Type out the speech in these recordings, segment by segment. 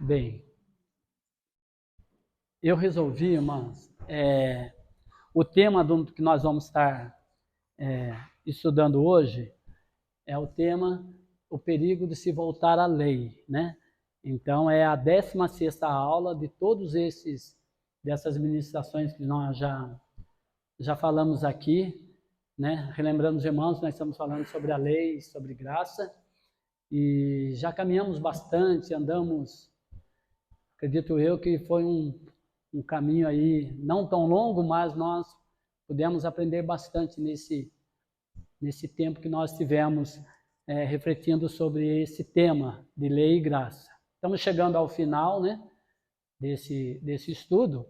Bem, eu resolvi, irmãos, o tema que nós vamos estar estudando hoje é o tema o perigo de se voltar à lei, né? Então é a 16ª aula de todos dessas ministrações que nós já falamos aqui, né? Relembrando os irmãos, nós estamos falando sobre a lei, sobre graça, e já caminhamos bastante, andamos, acredito eu que foi um caminho aí não tão longo, mas nós pudemos aprender bastante nesse tempo que nós tivemos refletindo sobre esse tema de lei e graça. Estamos chegando ao final, né, desse estudo,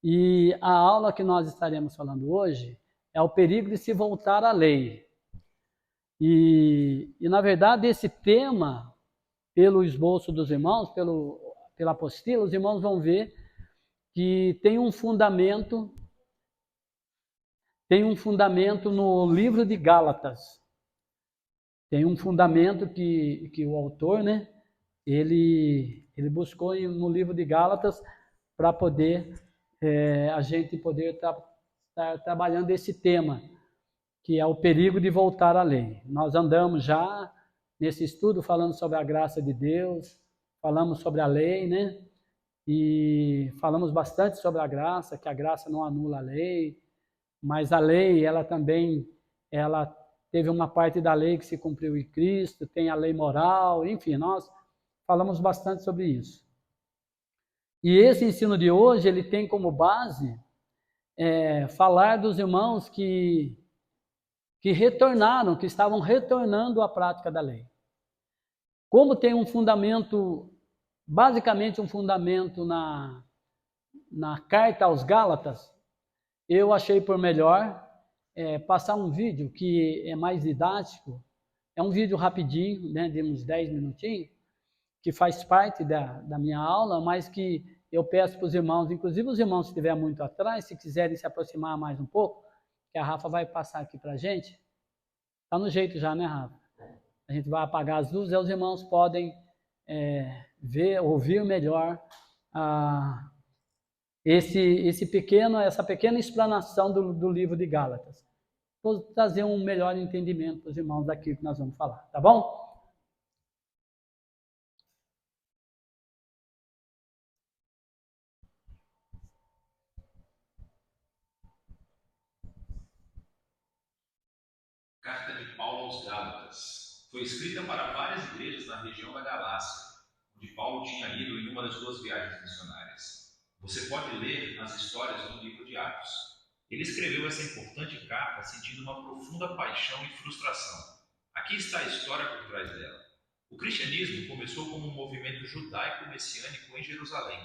e a aula que nós estaremos falando hoje é o perigo de se voltar à lei. E na verdade, esse tema, pelo esboço dos irmãos, pela apostila, os irmãos vão ver que tem um fundamento no livro de Gálatas. Tem um fundamento que o autor, né, ele buscou no livro de Gálatas para poder a gente poder estar trabalhando esse tema, que é o perigo de voltar à lei. Nós andamos já nesse estudo falando sobre a graça de Deus, falamos sobre a lei, né? E falamos bastante sobre a graça, que a graça não anula a lei, mas a lei, ela teve uma parte da lei que se cumpriu em Cristo, tem a lei moral, enfim, nós falamos bastante sobre isso. E esse ensino de hoje, ele tem como base falar dos irmãos que retornaram, que estavam retornando à prática da lei. Como tem um fundamento, basicamente um fundamento na carta aos Gálatas, eu achei por melhor passar um vídeo que é mais didático, é um vídeo rapidinho, né, de uns 10 minutinhos, que faz parte da minha aula, mas que eu peço para os irmãos, inclusive os irmãos que estiverem muito atrás, se quiserem se aproximar mais um pouco, que a Rafa vai passar aqui para a gente. Está no jeito já, né, Rafa? A gente vai apagar as luzes e os irmãos podem ouvir melhor essa pequena explanação do livro de Gálatas. Vou trazer um melhor entendimento para os irmãos daquilo que nós vamos falar, tá bom? Carta de Paulo aos Gálatas. Foi escrita para várias igrejas na região da Galácia, onde Paulo tinha ido em uma das suas viagens missionárias. Você pode ler as histórias no livro de Atos. Ele escreveu essa importante carta sentindo uma profunda paixão e frustração. Aqui está a história por trás dela. O cristianismo começou como um movimento judaico-messiânico em Jerusalém,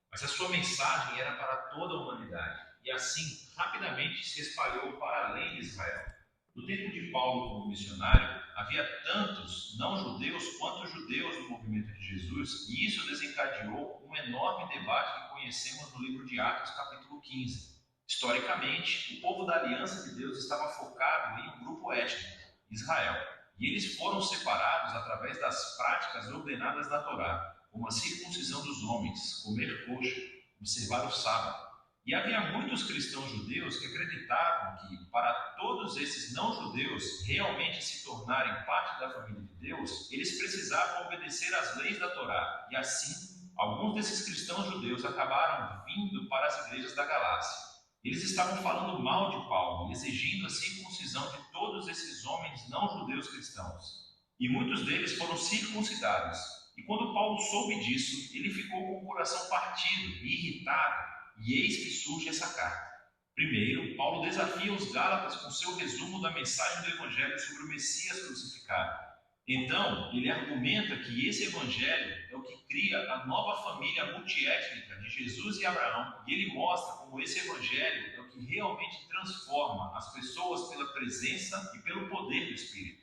mas a sua mensagem era para toda a humanidade, e assim rapidamente se espalhou para além de Israel. No tempo de Paulo como missionário, havia tantos não-judeus quanto judeus no movimento de Jesus, e isso desencadeou um enorme debate que conhecemos no livro de Atos, capítulo 15. Historicamente, o povo da Aliança de Deus estava focado em um grupo étnico, Israel, e eles foram separados através das práticas ordenadas da Torá, como a circuncisão dos homens, comer coxo, observar o sábado. E havia muitos cristãos judeus que acreditavam que, para todos esses não-judeus realmente se tornarem parte da família de Deus, eles precisavam obedecer às leis da Torá. E assim, alguns desses cristãos judeus acabaram vindo para as igrejas da Galácia. Eles estavam falando mal de Paulo, exigindo a circuncisão de todos esses homens não-judeus cristãos. E muitos deles foram circuncidados. E quando Paulo soube disso, ele ficou com o coração partido e irritado. E eis que surge essa carta. Primeiro, Paulo desafia os Gálatas com seu resumo da mensagem do Evangelho sobre o Messias crucificado. Então, ele argumenta que esse Evangelho é o que cria a nova família multiétnica de Jesus e Abraão, e ele mostra como esse Evangelho é o que realmente transforma as pessoas pela presença e pelo poder do Espírito.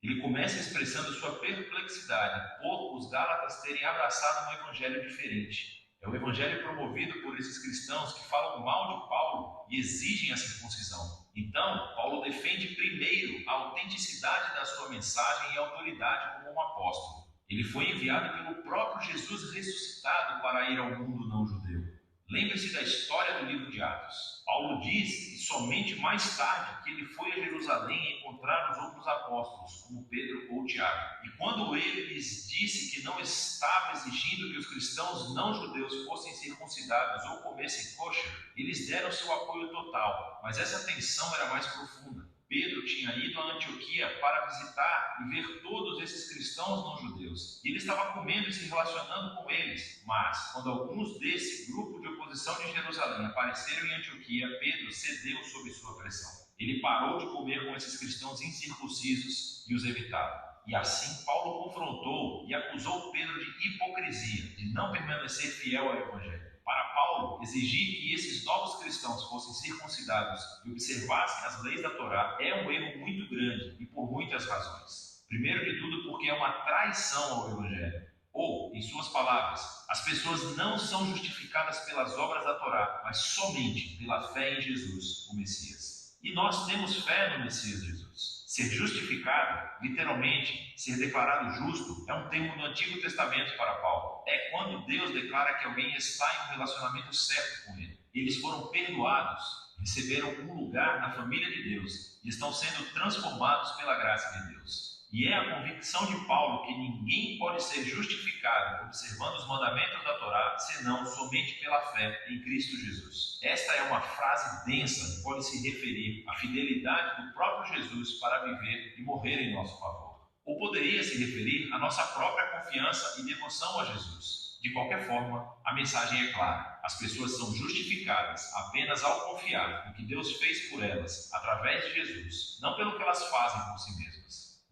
Ele começa expressando sua perplexidade por os Gálatas terem abraçado um Evangelho diferente. É o evangelho promovido por esses cristãos que falam mal de Paulo e exigem a circuncisão. Então, Paulo defende primeiro a autenticidade da sua mensagem e a autoridade como um apóstolo. Ele foi enviado pelo próprio Jesus ressuscitado para ir ao mundo não judeu. Lembre-se da história do livro de Atos. Paulo diz que somente mais tarde que ele foi a Jerusalém encontrar os outros apóstolos, como Pedro ou Tiago. E quando ele lhes disse que não estava exigindo que os cristãos não judeus fossem circuncidados ou comessem kosher, eles deram seu apoio total, mas essa tensão era mais profunda. Pedro tinha ido a Antioquia para visitar e ver todos esses cristãos não-judeus. E ele estava comendo e se relacionando com eles. Mas, quando alguns desse grupo de oposição de Jerusalém apareceram em Antioquia, Pedro cedeu sob sua pressão. Ele parou de comer com esses cristãos incircuncisos e os evitava. E assim Paulo confrontou e acusou Pedro de hipocrisia, de não permanecer fiel ao Evangelho. Para Paulo, exigir que esses novos cristãos fossem circuncidados e observassem as leis da Torá é um erro muito grande e por muitas razões. Primeiro de tudo porque é uma traição ao Evangelho. Ou, em suas palavras, as pessoas não são justificadas pelas obras da Torá, mas somente pela fé em Jesus, o Messias. E nós temos fé no Messias Jesus. Ser justificado, literalmente, ser declarado justo, é um termo do Antigo Testamento para Paulo. É quando Deus declara que alguém está em um relacionamento certo com Ele. Eles foram perdoados, receberam um lugar na família de Deus e estão sendo transformados pela graça de Deus. E é a convicção de Paulo que ninguém pode ser justificado observando os mandamentos da Torá, senão somente pela fé em Cristo Jesus. Esta é uma frase densa que pode se referir à fidelidade do próprio Jesus para viver e morrer em nosso favor. Ou poderia se referir à nossa própria confiança e devoção a Jesus. De qualquer forma, a mensagem é clara. As pessoas são justificadas apenas ao confiar no que Deus fez por elas através de Jesus, não pelo que elas fazem por si mesmas.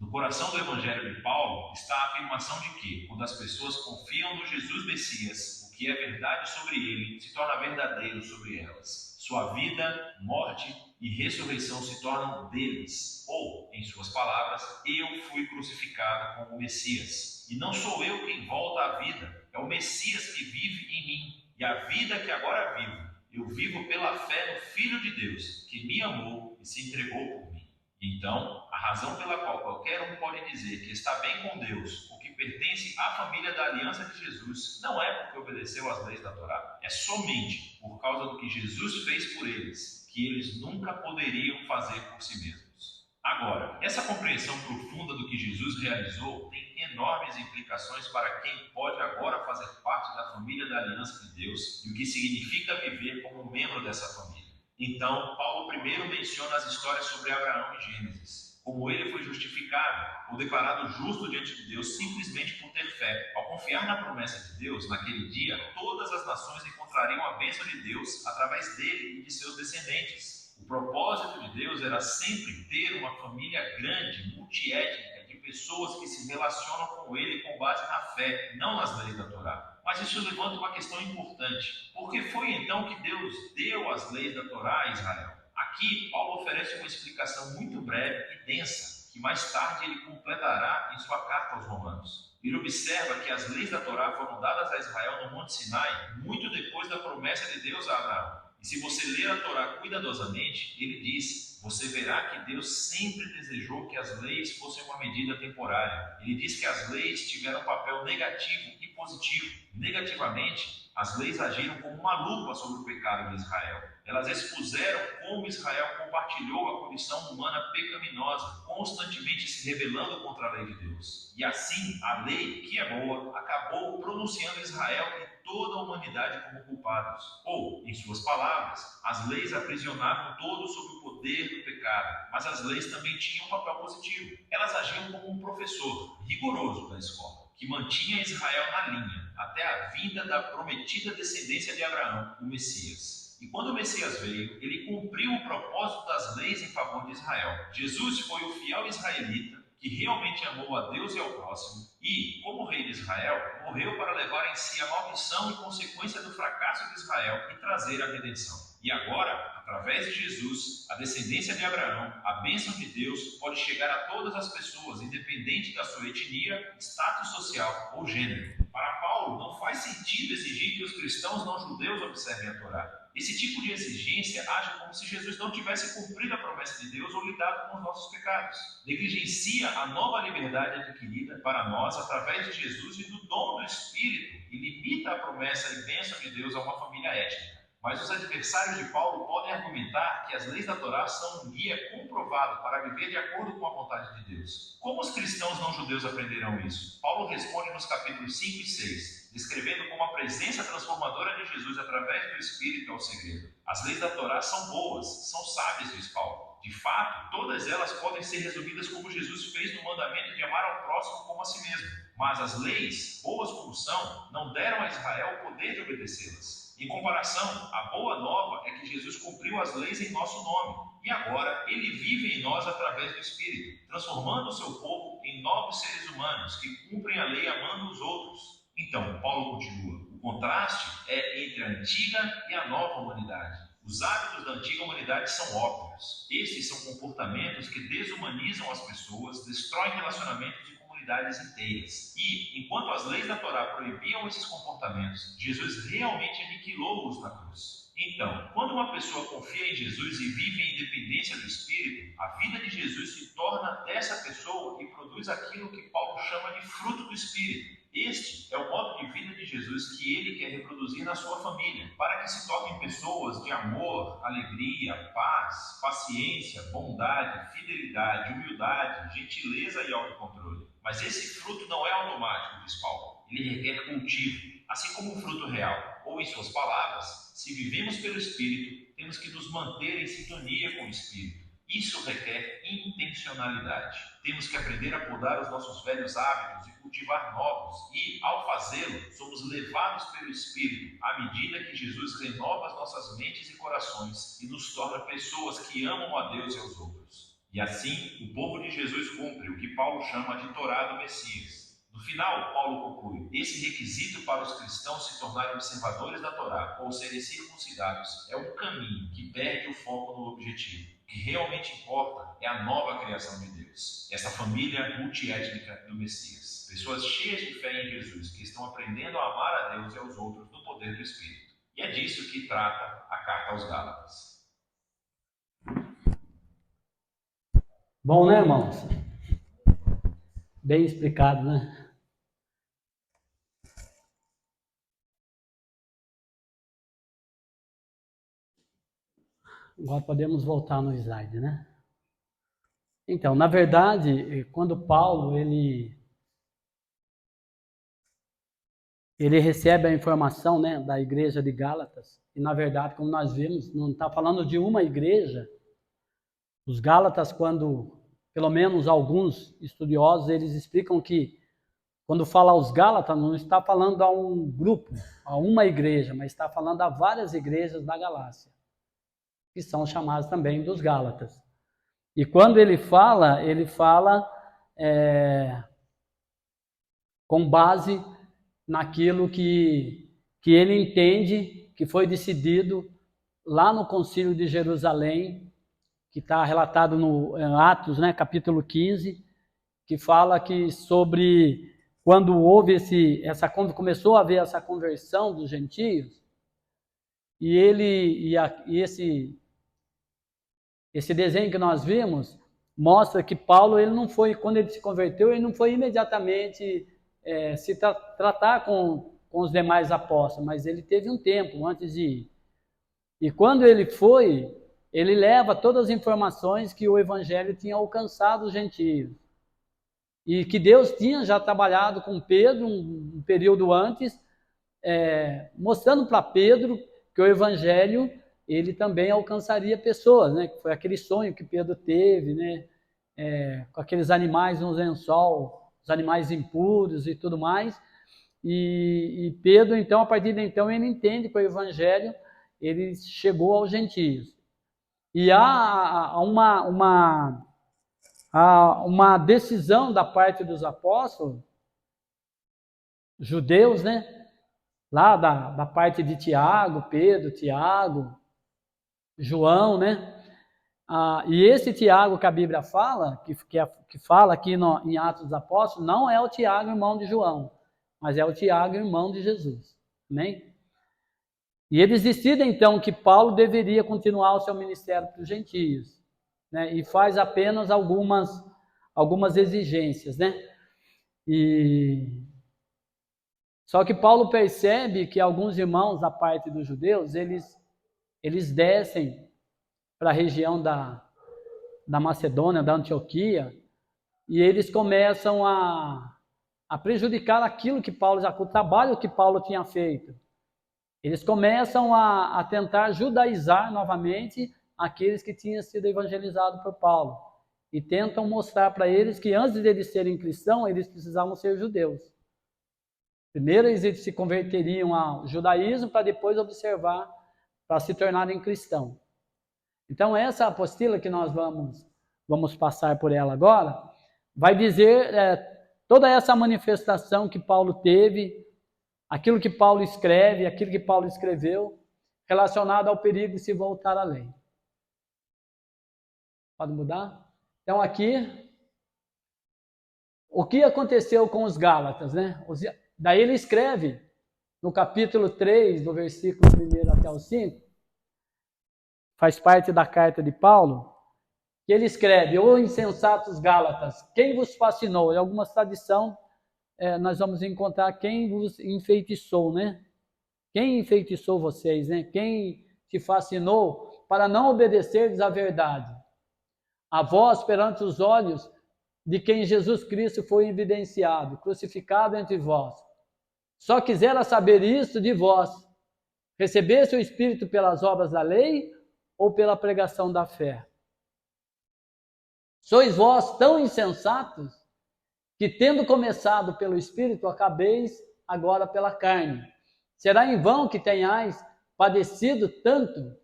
No coração do Evangelho de Paulo está a afirmação de que, quando as pessoas confiam no Jesus Messias, o que é verdade sobre ele se torna verdadeiro sobre elas. Sua vida, morte e ressurreição se tornam deles. Ou, em suas palavras, eu fui crucificado como o Messias. E não sou eu quem volta à vida, é o Messias que vive em mim. E a vida que agora vivo, eu vivo pela fé no Filho de Deus, que me amou e se entregou por mim. Então, a razão pela qual qualquer um pode dizer que está bem com Deus ou que pertence à família da aliança de Jesus não é porque obedeceu às leis da Torá. É somente por causa do que Jesus fez por eles, que eles nunca poderiam fazer por si mesmos. Agora, essa compreensão profunda do que Jesus realizou tem enormes implicações para quem pode agora fazer parte da família da aliança de Deus e o que significa viver como membro dessa família. Então, Paulo primeiro menciona as histórias sobre Abraão em Gênesis, como ele foi justificado ou declarado justo diante de Deus simplesmente por ter fé. Ao confiar na promessa de Deus, naquele dia, todas as nações encontrariam a bênção de Deus através dele e de seus descendentes. O propósito de Deus era sempre ter uma família grande, multiétnica, de pessoas que se relacionam com ele com base na fé, não nas leis da Torá. Mas isso levanta uma questão importante. Por que foi então que Deus deu as leis da Torá a Israel? Aqui, Paulo oferece uma explicação muito breve e densa, que mais tarde ele completará em sua carta aos Romanos. Ele observa que as leis da Torá foram dadas a Israel no Monte Sinai, muito depois da promessa de Deus a Abraão. E se você ler a Torá cuidadosamente, ele diz: você verá que Deus sempre desejou que as leis fossem uma medida temporária. Ele diz que as leis tiveram um papel negativo e positivo. Negativamente, as leis agiram como uma lupa sobre o pecado de Israel. Elas expuseram como Israel compartilhou a condição humana pecaminosa, constantemente se rebelando contra a lei de Deus. E assim, a lei, que é boa, acabou pronunciando Israel e toda a humanidade como culpados. Ou, em suas palavras, as leis aprisionavam todos sob o poder do pecado, mas as leis também tinham um papel positivo. Elas agiam como um professor rigoroso da escola, que mantinha Israel na linha, até a vinda da prometida descendência de Abraão, o Messias. E quando o Messias veio, ele cumpriu o propósito das leis em favor de Israel. Jesus foi o fiel israelita que realmente amou a Deus e ao próximo e, como rei de Israel, morreu para levar em si a maldição e consequência do fracasso de Israel e trazer a redenção. E agora, através de Jesus, a descendência de Abraão, a bênção de Deus pode chegar a todas as pessoas, independente da sua etnia, status social ou gênero. Para Paulo, não faz sentido exigir que que os cristãos não judeus observem a Torá. Esse tipo de exigência age como se Jesus não tivesse cumprido a promessa de Deus ou lidado com os nossos pecados. Negligencia a nova liberdade adquirida para nós através de Jesus e do dom do Espírito e limita a promessa e bênção de Deus a uma família étnica. Mas os adversários de Paulo podem argumentar que as leis da Torá são um guia comprovado para viver de acordo com a vontade de Deus. Como os cristãos não judeus aprenderão isso? Paulo responde nos capítulos 5 e 6, descrevendo como a presença transformadora de Jesus através do Espírito é o segredo. As leis da Torá são boas, são sábias, diz Paulo. De fato, todas elas podem ser resumidas como Jesus fez no mandamento de amar ao próximo como a si mesmo. Mas as leis, boas como são, não deram a Israel o poder de obedecê-las. Em comparação, a boa nova é que Jesus cumpriu as leis em nosso nome, e agora ele vive em nós através do Espírito, transformando o seu povo em novos seres humanos que cumprem a lei amando os outros. Então, Paulo continua, o contraste é entre a antiga e a nova humanidade. Os hábitos da antiga humanidade são óbvios. Estes são comportamentos que desumanizam as pessoas, destroem relacionamentos e comunidades inteiras. E, enquanto as leis da Torá proibiam esses comportamentos, Jesus realmente aniquilou-os na cruz. Então, quando uma pessoa confia em Jesus e vive em dependência do Espírito, a vida de Jesus se torna dessa pessoa e produz aquilo que Paulo chama de fruto do Espírito. Este é o modo de vida de Jesus que ele quer reproduzir na sua família, para que se tornem pessoas de amor, alegria, paz, paciência, bondade, fidelidade, humildade, gentileza e autocontrole. Mas esse fruto não é automático, diz Paulo. Ele requer cultivo, assim como o fruto real. Ou, em suas palavras, se vivemos pelo Espírito, temos que nos manter em sintonia com o Espírito. Isso requer intencionalidade. Temos que aprender a podar os nossos velhos hábitos e cultivar novos. E, ao fazê-lo, somos levados pelo Espírito à medida que Jesus renova as nossas mentes e corações e nos torna pessoas que amam a Deus e aos outros. E assim, o povo de Jesus cumpre o que Paulo chama de Torá do Messias. No final, Paulo conclui, esse requisito para os cristãos se tornarem observadores da Torá ou serem circuncidados é um caminho que perde o foco no objetivo. O que realmente importa é a nova criação de Deus, essa família multiétnica do Messias. Pessoas cheias de fé em Jesus, que estão aprendendo a amar a Deus e aos outros no poder do Espírito. E é disso que trata a carta aos Gálatas. Bom, né, irmãos? Bem explicado, né? Agora podemos voltar no slide, né? Então, na verdade, quando Paulo ele recebe a informação, né, da igreja de Gálatas, e na verdade, como nós vimos, não está falando de uma igreja. Os Gálatas, quando, pelo menos alguns estudiosos, eles explicam que quando fala aos Gálatas, não está falando a um grupo, a uma igreja, mas está falando a várias igrejas da Galácia, que são chamadas também dos Gálatas. E quando ele fala com base naquilo que ele entende que foi decidido lá no Concílio de Jerusalém, que está relatado no Atos, né, capítulo 15, que fala que sobre quando houve começou a haver essa conversão dos gentios, e esse desenho que nós vimos mostra que Paulo, ele não foi, quando ele se converteu, ele não foi imediatamente se tratar com os demais apóstolos, mas ele teve um tempo antes de ir. E quando ele foi, ele leva todas as informações que o evangelho tinha alcançado os gentios. E que Deus tinha já trabalhado com Pedro um período antes, mostrando para Pedro que o evangelho ele também alcançaria pessoas, né? Que foi aquele sonho que Pedro teve, né? Com aqueles animais no lençol, os animais impuros e tudo mais. E Pedro, então, a partir de então, ele entende que o evangelho ele chegou aos gentios. E há uma decisão da parte dos apóstolos judeus, né? Lá da parte de Tiago, Pedro, Tiago, João, né? E esse Tiago que a Bíblia fala, que fala aqui em Atos dos Apóstolos, não é o Tiago, irmão de João, mas é o Tiago, irmão de Jesus. Amém? E eles decidem, então, que Paulo deveria continuar o seu ministério para os gentios, né? E faz apenas algumas exigências, né? Só que Paulo percebe que alguns irmãos da parte dos judeus, eles descem para a região da Macedônia, da Antioquia, e eles começam a prejudicar aquilo que Paulo, o trabalho que Paulo tinha feito. Eles começam a tentar judaizar novamente aqueles que tinham sido evangelizados por Paulo. E tentam mostrar para eles que antes de eles serem cristãos, eles precisavam ser judeus. Primeiro eles se converteriam ao judaísmo para depois observar, para se tornarem cristãos. Então essa apostila que nós vamos passar por ela agora, vai dizer toda essa manifestação que Paulo teve, aquilo que Paulo escreve, aquilo que Paulo escreveu, relacionado ao perigo de se voltar à lei. Pode mudar? Então aqui, o que aconteceu com os Gálatas, né? Daí ele escreve, no capítulo 3, do versículo 1 até o 5, faz parte da carta de Paulo, que ele escreve: ô insensatos Gálatas, quem vos fascinou? Em algumas tradições, nós vamos encontrar quem vos enfeitiçou, né? Quem enfeitiçou vocês, né? Quem te fascinou para não obedecerdes à verdade? A vós, perante os olhos de quem Jesus Cristo foi evidenciado, crucificado entre vós. Só quisera saber isto de vós: recebeste o Espírito pelas obras da lei ou pela pregação da fé? Sois vós tão insensatos que, tendo começado pelo Espírito, acabeis agora pela carne. Será em vão que tenhais padecido tanto,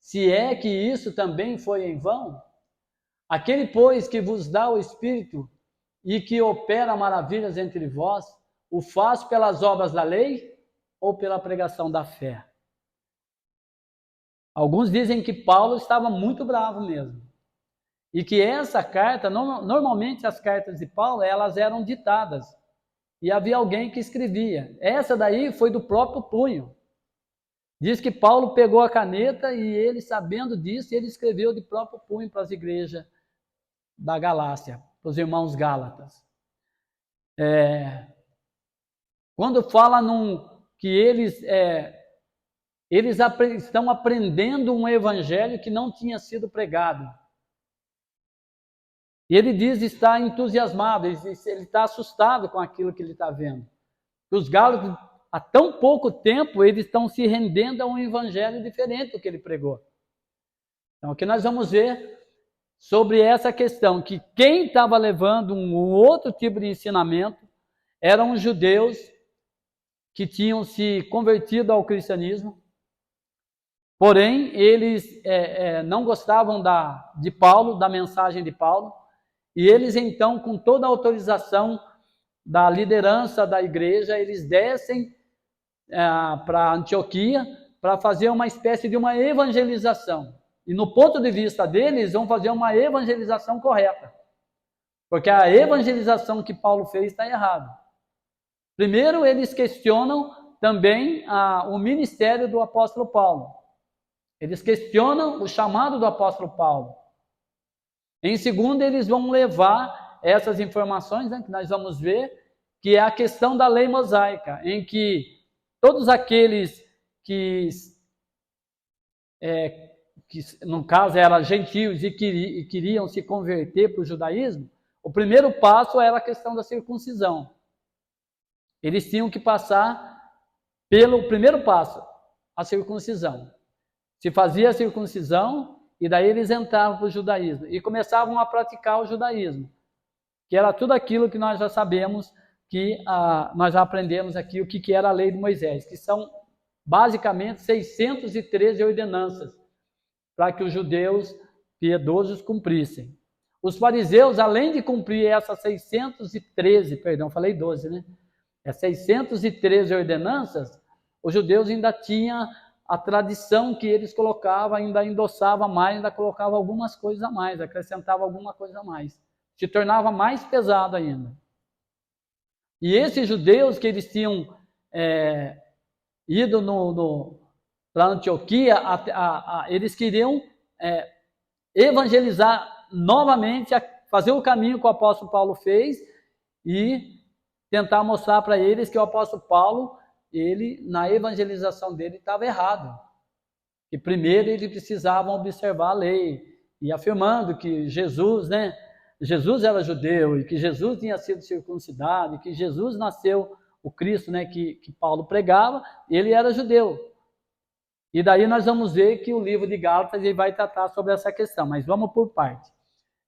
se é que isso também foi em vão? Aquele, pois, que vos dá o Espírito e que opera maravilhas entre vós, o faz pelas obras da lei ou pela pregação da fé? Alguns dizem que Paulo estava muito bravo mesmo. E que essa carta, normalmente as cartas de Paulo, elas eram ditadas. E havia alguém que escrevia. Essa daí foi do próprio punho. Diz que Paulo pegou a caneta e ele, sabendo disso, ele escreveu de próprio punho para as igrejas da Galácia, para os irmãos Gálatas. Quando fala que eles estão aprendendo um evangelho que não tinha sido pregado. E ele diz estar entusiasmado, ele está assustado com aquilo que ele está vendo. Os Gálatas, há tão pouco tempo, eles estão se rendendo a um evangelho diferente do que ele pregou. Então, aqui nós vamos ver sobre essa questão, que quem estava levando um outro tipo de ensinamento eram os judeus que tinham se convertido ao cristianismo, porém, eles não gostavam de Paulo, da mensagem de Paulo, e eles então, com toda a autorização da liderança da igreja, eles descem para Antioquia para fazer uma espécie de uma evangelização. E no ponto de vista deles, vão fazer uma evangelização correta. Porque a evangelização que Paulo fez está errada. Primeiro, eles questionam também o ministério do apóstolo Paulo. Eles questionam o chamado do apóstolo Paulo. Em segundo, eles vão levar essas informações, né, que nós vamos ver, que é a questão da lei mosaica, em que todos aqueles que no caso eram gentios e queriam se converter para o judaísmo, o primeiro passo era a questão da circuncisão. Eles tinham que passar pelo primeiro passo, a circuncisão. Se fazia a circuncisão e daí eles entravam para o judaísmo e começavam a praticar o judaísmo, que era tudo aquilo que nós já sabemos, que nós já aprendemos aqui o que era a lei de Moisés, que são basicamente 613 ordenanças para que os judeus piedosos cumprissem. Os fariseus, além de cumprir essas 613 ordenanças, os judeus ainda tinham a tradição que eles colocavam, ainda endossava mais, ainda colocava algumas coisas a mais, acrescentava alguma coisa a mais. Se tornava mais pesado ainda. E esses judeus que eles tinham ido para Antioquia, eles queriam evangelizar novamente, fazer o caminho que o apóstolo Paulo fez e tentar mostrar para eles que o apóstolo Paulo, ele, na evangelização dele, estava errado. Que primeiro eles precisavam observar a lei, e afirmando que Jesus, né, Jesus era judeu, e que Jesus tinha sido circuncidado, e que Jesus nasceu, o Cristo, né, que Paulo pregava, ele era judeu. E daí nós vamos ver que o livro de Gálatas ele vai tratar sobre essa questão, mas vamos por parte.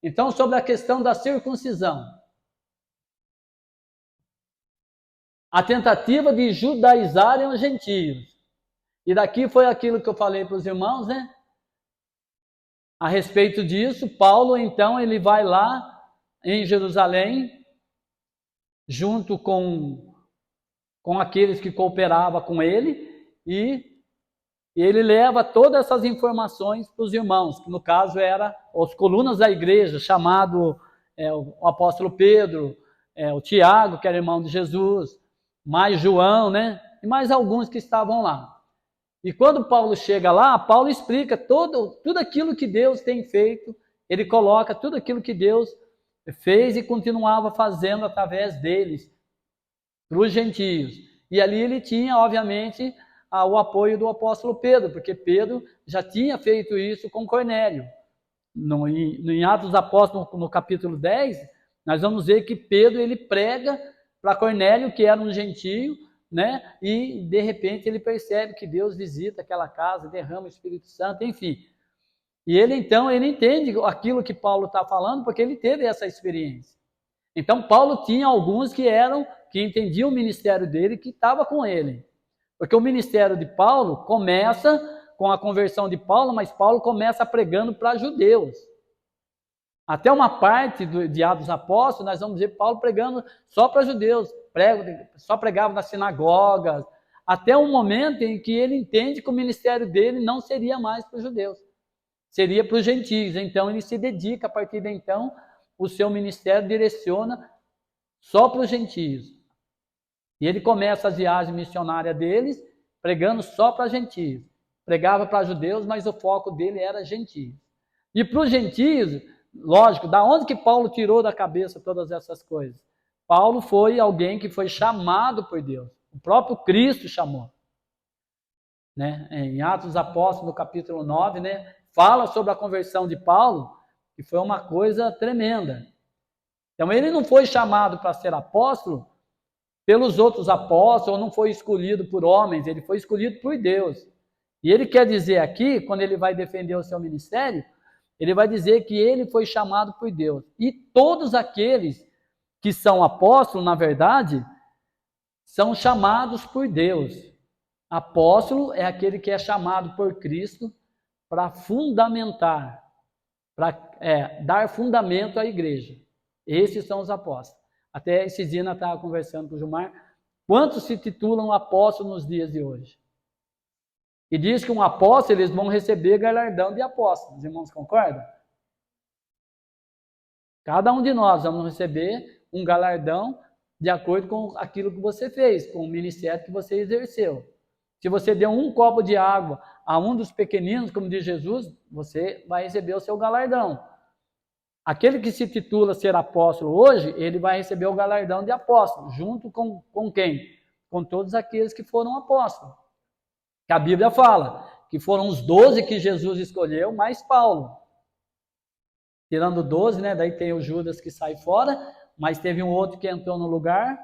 Então, sobre a questão da circuncisão. A tentativa de judaizarem os gentios. E daqui foi aquilo que eu falei para os irmãos, né? A respeito disso, Paulo, então, ele vai lá em Jerusalém, junto com aqueles que cooperavam com ele, e ele leva todas essas informações para os irmãos, que no caso eram os colunas da igreja, chamado o apóstolo Pedro, o Tiago, que era irmão de Jesus, mais João, né? E mais alguns que estavam lá. E quando Paulo chega lá, Paulo explica tudo aquilo que Deus tem feito, ele coloca tudo aquilo que Deus fez e continuava fazendo através deles, para os gentios. E ali ele tinha, obviamente, o apoio do apóstolo Pedro, porque Pedro já tinha feito isso com Cornélio. Em Atos dos Apóstolos, no capítulo 10, nós vamos ver que Pedro ele prega para Cornélio, que era um gentio, né? E de repente ele percebe que Deus visita aquela casa, derrama o Espírito Santo, enfim. E ele então, ele entende aquilo que Paulo está falando, porque ele teve essa experiência. Então Paulo tinha alguns que entendiam o ministério dele, que estava com ele. Porque o ministério de Paulo começa com a conversão de Paulo, mas Paulo começa pregando para judeus. Até uma parte de Atos dos Apóstolos, nós vamos ver Paulo pregando só para judeus, só pregava nas sinagogas, até um momento em que ele entende que o ministério dele não seria mais para os judeus, seria para os gentios. Então ele se dedica, a partir de então, o seu ministério direciona só para os gentios. E ele começa as viagens missionárias deles, pregando só para gentios. Pregava para judeus, mas o foco dele era gentios. E para os gentios, lógico, da onde que Paulo tirou da cabeça todas essas coisas? Paulo foi alguém que foi chamado por Deus. O próprio Cristo chamou. Né? Em Atos dos Apóstolos, no capítulo 9, né, fala sobre a conversão de Paulo, que foi uma coisa tremenda. Então ele não foi chamado para ser apóstolo pelos outros apóstolos, ou não foi escolhido por homens, ele foi escolhido por Deus. E ele quer dizer aqui, quando ele vai defender o seu ministério, ele vai dizer que ele foi chamado por Deus. E todos aqueles que são apóstolos, na verdade, são chamados por Deus. Apóstolo é aquele que é chamado por Cristo para fundamentar, para dar fundamento à igreja. Esses são os apóstolos. Até esses dias eu estava conversando com o Gilmar, quantos se titulam apóstolos nos dias de hoje? E diz que um apóstolo, eles vão receber galardão de apóstolo. Os irmãos concordam? Cada um de nós vamos receber um galardão de acordo com aquilo que você fez, com o ministério que você exerceu. Se você deu um copo de água a um dos pequeninos, como diz Jesus, você vai receber o seu galardão. Aquele que se titula ser apóstolo hoje, ele vai receber o galardão de apóstolo, junto com quem? Com todos aqueles que foram apóstolos. Que a Bíblia fala que foram os 12 que Jesus escolheu, mais Paulo. Tirando 12, né? Daí tem o Judas que sai fora, mas teve um outro que entrou no lugar,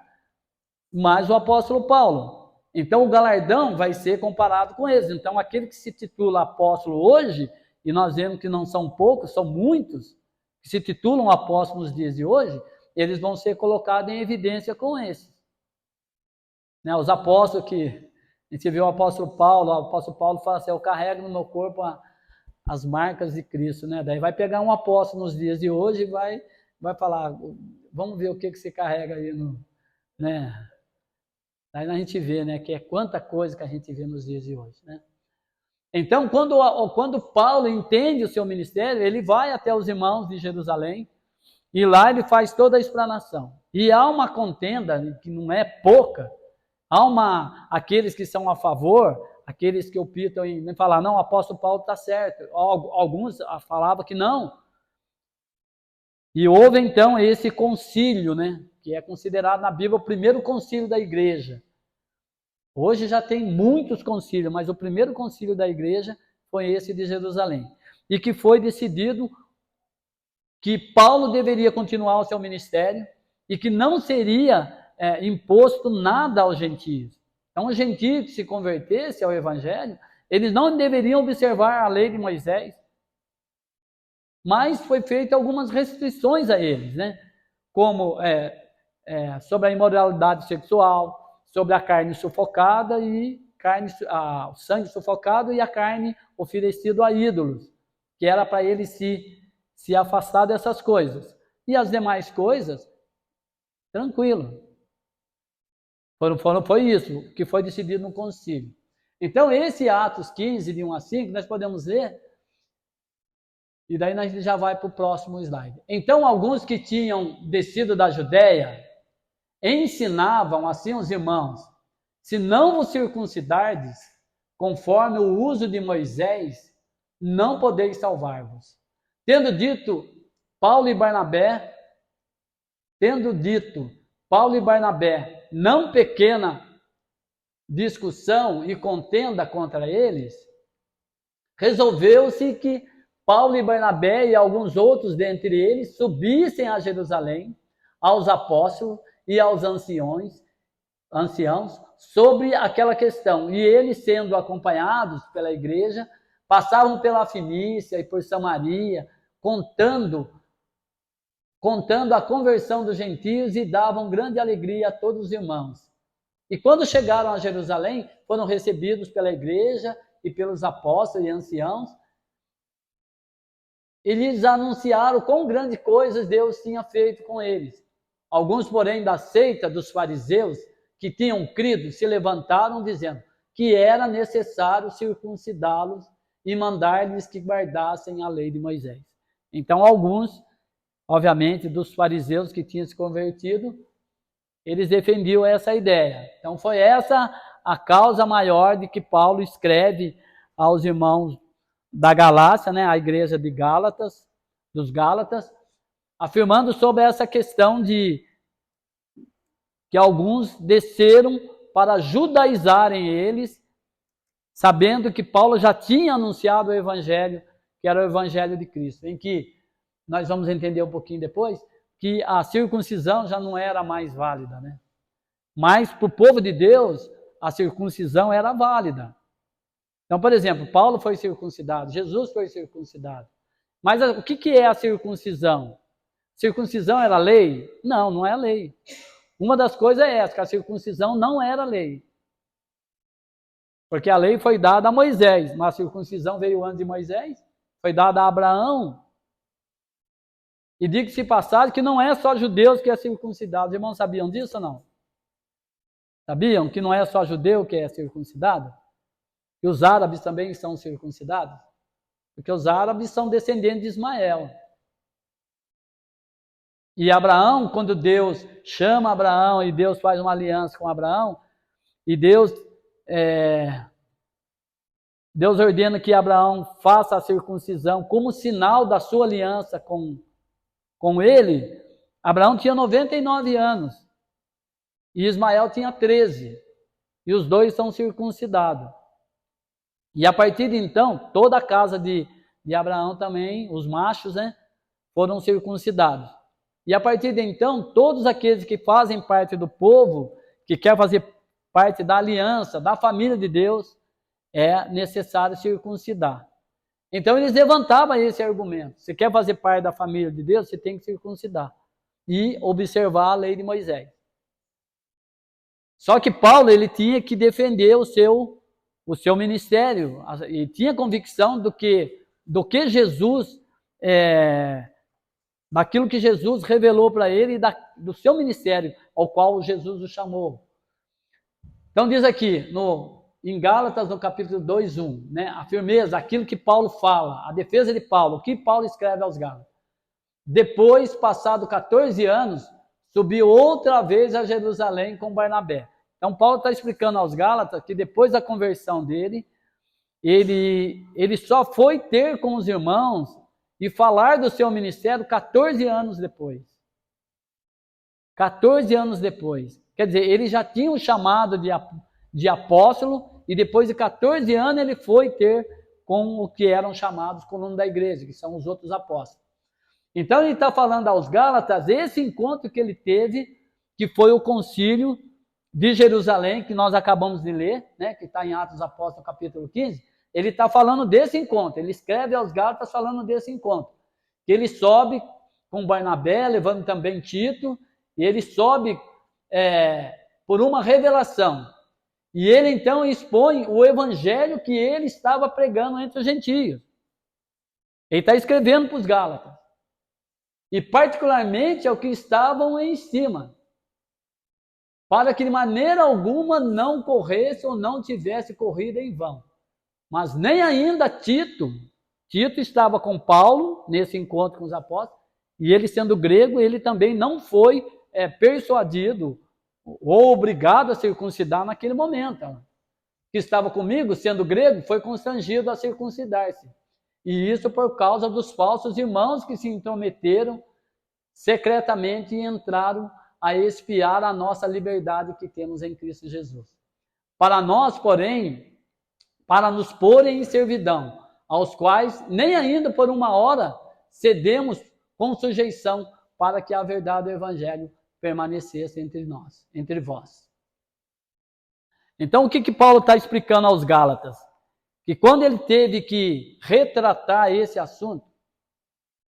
mais o apóstolo Paulo. Então o galardão vai ser comparado com eles. Então aquele que se titula apóstolo hoje, e nós vemos que não são poucos, são muitos, que se titulam apóstolos nos dias de hoje, eles vão ser colocados em evidência com esses. Né? Os apóstolos que... A gente vê o apóstolo Paulo fala assim, eu carrego no meu corpo as marcas de Cristo, né? Daí vai pegar um apóstolo nos dias de hoje e vai falar, vamos ver o que você carrega aí, né? Daí a gente vê, né, que é quanta coisa que a gente vê nos dias de hoje, né? Então, quando Paulo entende o seu ministério, ele vai até os irmãos de Jerusalém e lá ele faz toda a explanação. E há uma contenda que não é pouca. Há aqueles que são a favor, aqueles que optam em falar, não, o apóstolo Paulo está certo. Alguns falavam que não. E houve então esse concílio, né, que é considerado na Bíblia o primeiro concílio da igreja. Hoje já tem muitos concílios, mas o primeiro concílio da igreja foi esse de Jerusalém. E que foi decidido que Paulo deveria continuar o seu ministério e que não seria imposto nada aos gentios. Então, os gentios que se convertessem ao evangelho, eles não deveriam observar a lei de Moisés, mas foi feita algumas restrições a eles, né? Como sobre a imoralidade sexual, sobre a carne sufocada e o sangue sufocado e a carne oferecida a ídolos, que era para eles se afastar dessas coisas. E as demais coisas, tranquilo. Foi isso que foi decidido no concílio. Então, esse Atos 15, de 1 a 5, nós podemos ler, e daí nós já vai para o próximo slide. Então, alguns que tinham descido da Judéia ensinavam assim os irmãos: se não vos circuncidardes, conforme o uso de Moisés, não podeis salvar-vos. Tendo dito Paulo e Barnabé, não pequena discussão e contenda contra eles, resolveu-se que Paulo e Barnabé e alguns outros dentre eles subissem a Jerusalém, aos apóstolos e aos anciãos, sobre aquela questão. E eles, sendo acompanhados pela igreja, passavam pela Fenícia e por Samaria, contando a conversão dos gentios e davam grande alegria a todos os irmãos. E quando chegaram a Jerusalém, foram recebidos pela igreja e pelos apóstolos e anciãos, e lhes anunciaram quão grandes coisas Deus tinha feito com eles. Alguns, porém, da seita dos fariseus, que tinham crido, se levantaram dizendo que era necessário circuncidá-los e mandar-lhes que guardassem a lei de Moisés. Então, alguns, obviamente, dos fariseus que tinham se convertido, eles defendiam essa ideia. Então, foi essa a causa maior de que Paulo escreve aos irmãos da Galácia, né, a igreja de Gálatas, dos Gálatas, afirmando sobre essa questão de que alguns desceram para judaizarem eles, sabendo que Paulo já tinha anunciado o evangelho, que era o evangelho de Cristo, em que nós vamos entender um pouquinho depois, que a circuncisão já não era mais válida, né? Mas para o povo de Deus, a circuncisão era válida. Então, por exemplo, Paulo foi circuncidado, Jesus foi circuncidado. Mas o que é a circuncisão? Circuncisão era lei? Não, não é lei. Uma das coisas é essa, que a circuncisão não era lei. Porque a lei foi dada a Moisés, mas a circuncisão veio antes de Moisés, foi dada a Abraão. E diga-se passagem que não é só judeus que é circuncidado. Os irmãos sabiam disso ou não? Sabiam que não é só judeu que é circuncidado? E os árabes também são circuncidados? Porque os árabes são descendentes de Ismael. E Abraão, quando Deus chama Abraão e Deus faz uma aliança com Abraão, e Deus ordena que Abraão faça a circuncisão como sinal da sua aliança com ele, Abraão tinha 99 anos e Ismael tinha 13, e os dois são circuncidados. E a partir de então, toda a casa de Abraão também, os machos, né, foram circuncidados. E a partir de então, todos aqueles que fazem parte do povo, que quer fazer parte da aliança, da família de Deus, é necessário circuncidar. Então eles levantavam esse argumento. Se quer fazer parte da família de Deus, você tem que circuncidar e observar a lei de Moisés. Só que Paulo, ele tinha que defender o seu ministério, e tinha convicção do que Jesus, daquilo que Jesus revelou para ele e do seu ministério, ao qual Jesus o chamou. Então diz aqui, em Gálatas, no capítulo 2:1, né, a firmeza, aquilo que Paulo fala, a defesa de Paulo, o que Paulo escreve aos Gálatas. Depois, passado 14 anos, subiu outra vez a Jerusalém com Barnabé. Então, Paulo está explicando aos Gálatas que depois da conversão dele, ele só foi ter com os irmãos e falar do seu ministério 14 anos depois. 14 anos depois. Quer dizer, ele já tinha um chamado de apóstolo e depois de 14 anos ele foi ter com o que eram chamados colunas da igreja, que são os outros apóstolos. Então ele está falando aos Gálatas esse encontro que ele teve, que foi o concílio de Jerusalém, que nós acabamos de ler, né, que está em Atos dos Apóstolos, capítulo 15, ele está falando desse encontro, ele escreve aos Gálatas falando desse encontro, que ele sobe com Barnabé, levando também Tito, e ele sobe por uma revelação, e ele então expõe o evangelho que ele estava pregando entre os gentios. Ele está escrevendo para os Gálatas, e particularmente ao que estavam em cima, para que de maneira alguma não corresse ou não tivesse corrida em vão. Mas nem ainda Tito estava com Paulo nesse encontro com os apóstolos, e ele sendo grego, ele também não foi persuadido ou obrigado a circuncidar naquele momento. Que estava comigo, sendo grego, foi constrangido a circuncidar-se. E isso por causa dos falsos irmãos que se intrometeram secretamente e entraram a espiar a nossa liberdade que temos em Cristo Jesus. Para nós, porém, para nos porem em servidão, aos quais nem ainda por uma hora cedemos com sujeição, para que a verdade do Evangelho permanecesse entre nós, entre vós. Então, o que Paulo está explicando aos Gálatas? Que quando ele teve que retratar esse assunto,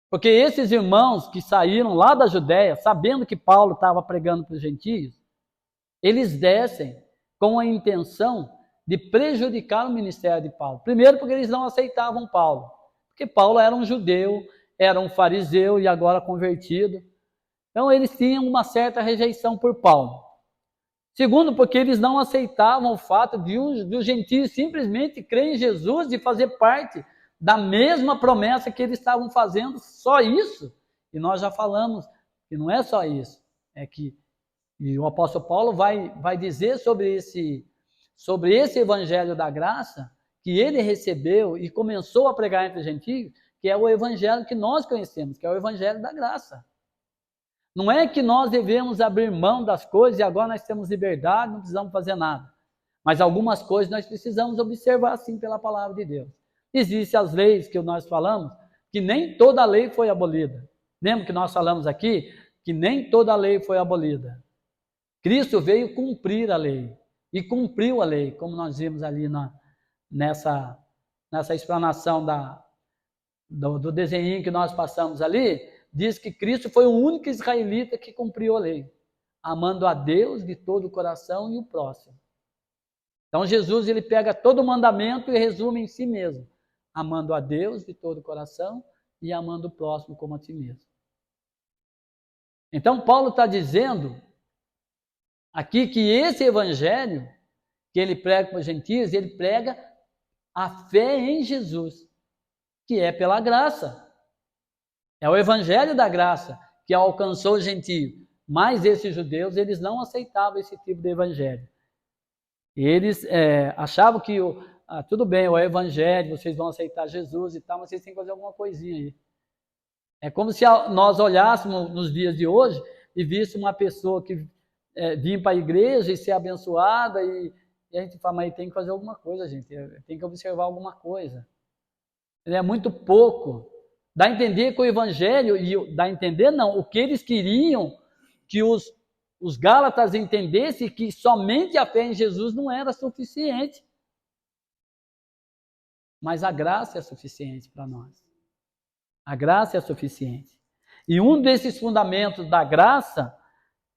porque esses irmãos que saíram lá da Judéia, sabendo que Paulo estava pregando para os gentios, eles descem com a intenção de prejudicar o ministério de Paulo. Primeiro porque eles não aceitavam Paulo, porque Paulo era um judeu, era um fariseu e agora convertido. Então eles tinham uma certa rejeição por Paulo. Segundo, porque eles não aceitavam o fato de os gentios simplesmente crer em Jesus e fazer parte da mesma promessa que eles estavam fazendo, só isso. E nós já falamos que não é só isso, é que o apóstolo Paulo vai dizer sobre esse evangelho da graça que ele recebeu e começou a pregar entre os gentios, que é o evangelho que nós conhecemos, que é o evangelho da graça. Não é que nós devemos abrir mão das coisas e agora nós temos liberdade, não precisamos fazer nada. Mas algumas coisas nós precisamos observar sim pela palavra de Deus. Existem as leis que nós falamos, que nem toda a lei foi abolida. Lembra que nós falamos aqui que nem toda a lei foi abolida. Cristo veio cumprir a lei, e cumpriu a lei, como nós vimos ali nessa explanação do desenho que nós passamos ali, diz que Cristo foi o único israelita que cumpriu a lei, amando a Deus de todo o coração e o próximo. Então Jesus ele pega todo o mandamento e resume em si mesmo, amando a Deus de todo o coração e amando o próximo como a ti mesmo. Então Paulo está dizendo aqui que esse evangelho que ele prega para os gentios, ele prega a fé em Jesus, que é pela graça. É o evangelho da graça que alcançou os gentios. Mas esses judeus, eles não aceitavam esse tipo de evangelho. Eles achavam que, tudo bem, o evangelho, vocês vão aceitar Jesus e tal, mas vocês têm que fazer alguma coisinha aí. É como se nós olhássemos nos dias de hoje e víssemos uma pessoa que vir para a igreja e ser abençoada e a gente fala, mas tem que fazer alguma coisa, gente, tem que observar alguma coisa. É muito pouco. Dá a entender que o evangelho, dá a entender não, o que eles queriam que os Gálatas entendessem que somente a fé em Jesus não era suficiente. Mas a graça é suficiente para nós. A graça é suficiente. E um desses fundamentos da graça,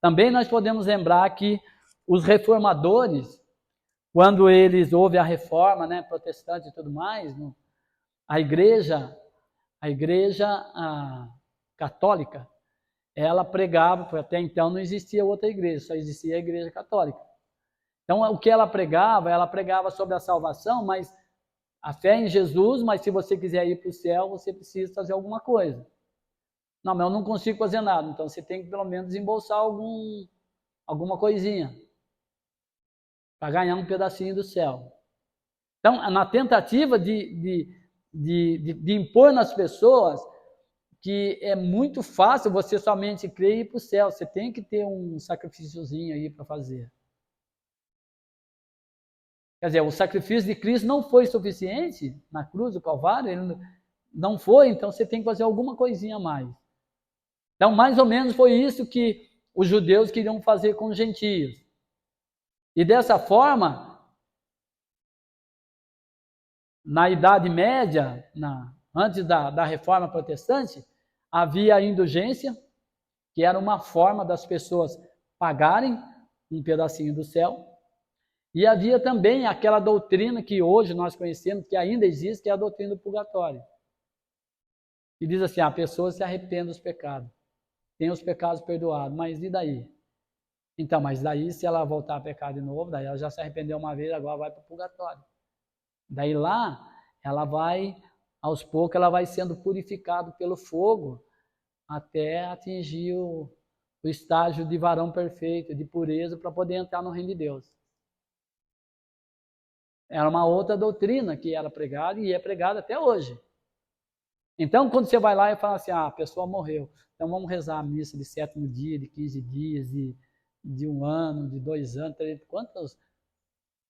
também nós podemos lembrar que os reformadores, quando eles houve a reforma, né, protestante e tudo mais, a igreja católica, ela pregava, porque até então não existia outra igreja, só existia a igreja católica. Então, o que ela pregava sobre a salvação, mas a fé em Jesus, mas se você quiser ir para o céu, você precisa fazer alguma coisa. Não, mas eu não consigo fazer nada, então você tem que pelo menos desembolsar alguma coisinha. para ganhar um pedacinho do céu. Então, na tentativa de impor nas pessoas que é muito fácil você somente crer e ir para o céu, você tem que ter um sacrifíciozinho aí para fazer. Quer dizer, o sacrifício de Cristo não foi suficiente na cruz do Calvário, ele não foi, então você tem que fazer alguma coisinha a mais. Então, mais ou menos foi isso que os judeus queriam fazer com os gentios. E dessa forma, na Idade Média, antes da Reforma Protestante, havia a indulgência, que era uma forma das pessoas pagarem um pedacinho do céu. E havia também aquela doutrina que hoje nós conhecemos, que ainda existe, que é a doutrina do purgatório. Que diz assim, a pessoa se arrepende dos pecados, tem os pecados perdoados, mas e daí? Então, mas daí se ela voltar a pecar de novo, daí ela já se arrependeu uma vez, agora vai para o purgatório. Daí lá, ela vai, aos poucos, ela vai sendo purificada pelo fogo, até atingir o estágio de varão perfeito, de pureza, para poder entrar no reino de Deus. Era uma outra doutrina que era pregada e é pregada até hoje. Então, quando você vai lá e fala assim, a pessoa morreu, então vamos rezar a missa de 7º dia, de 15 dias, de 1 ano, de 2 anos, 3, quantos?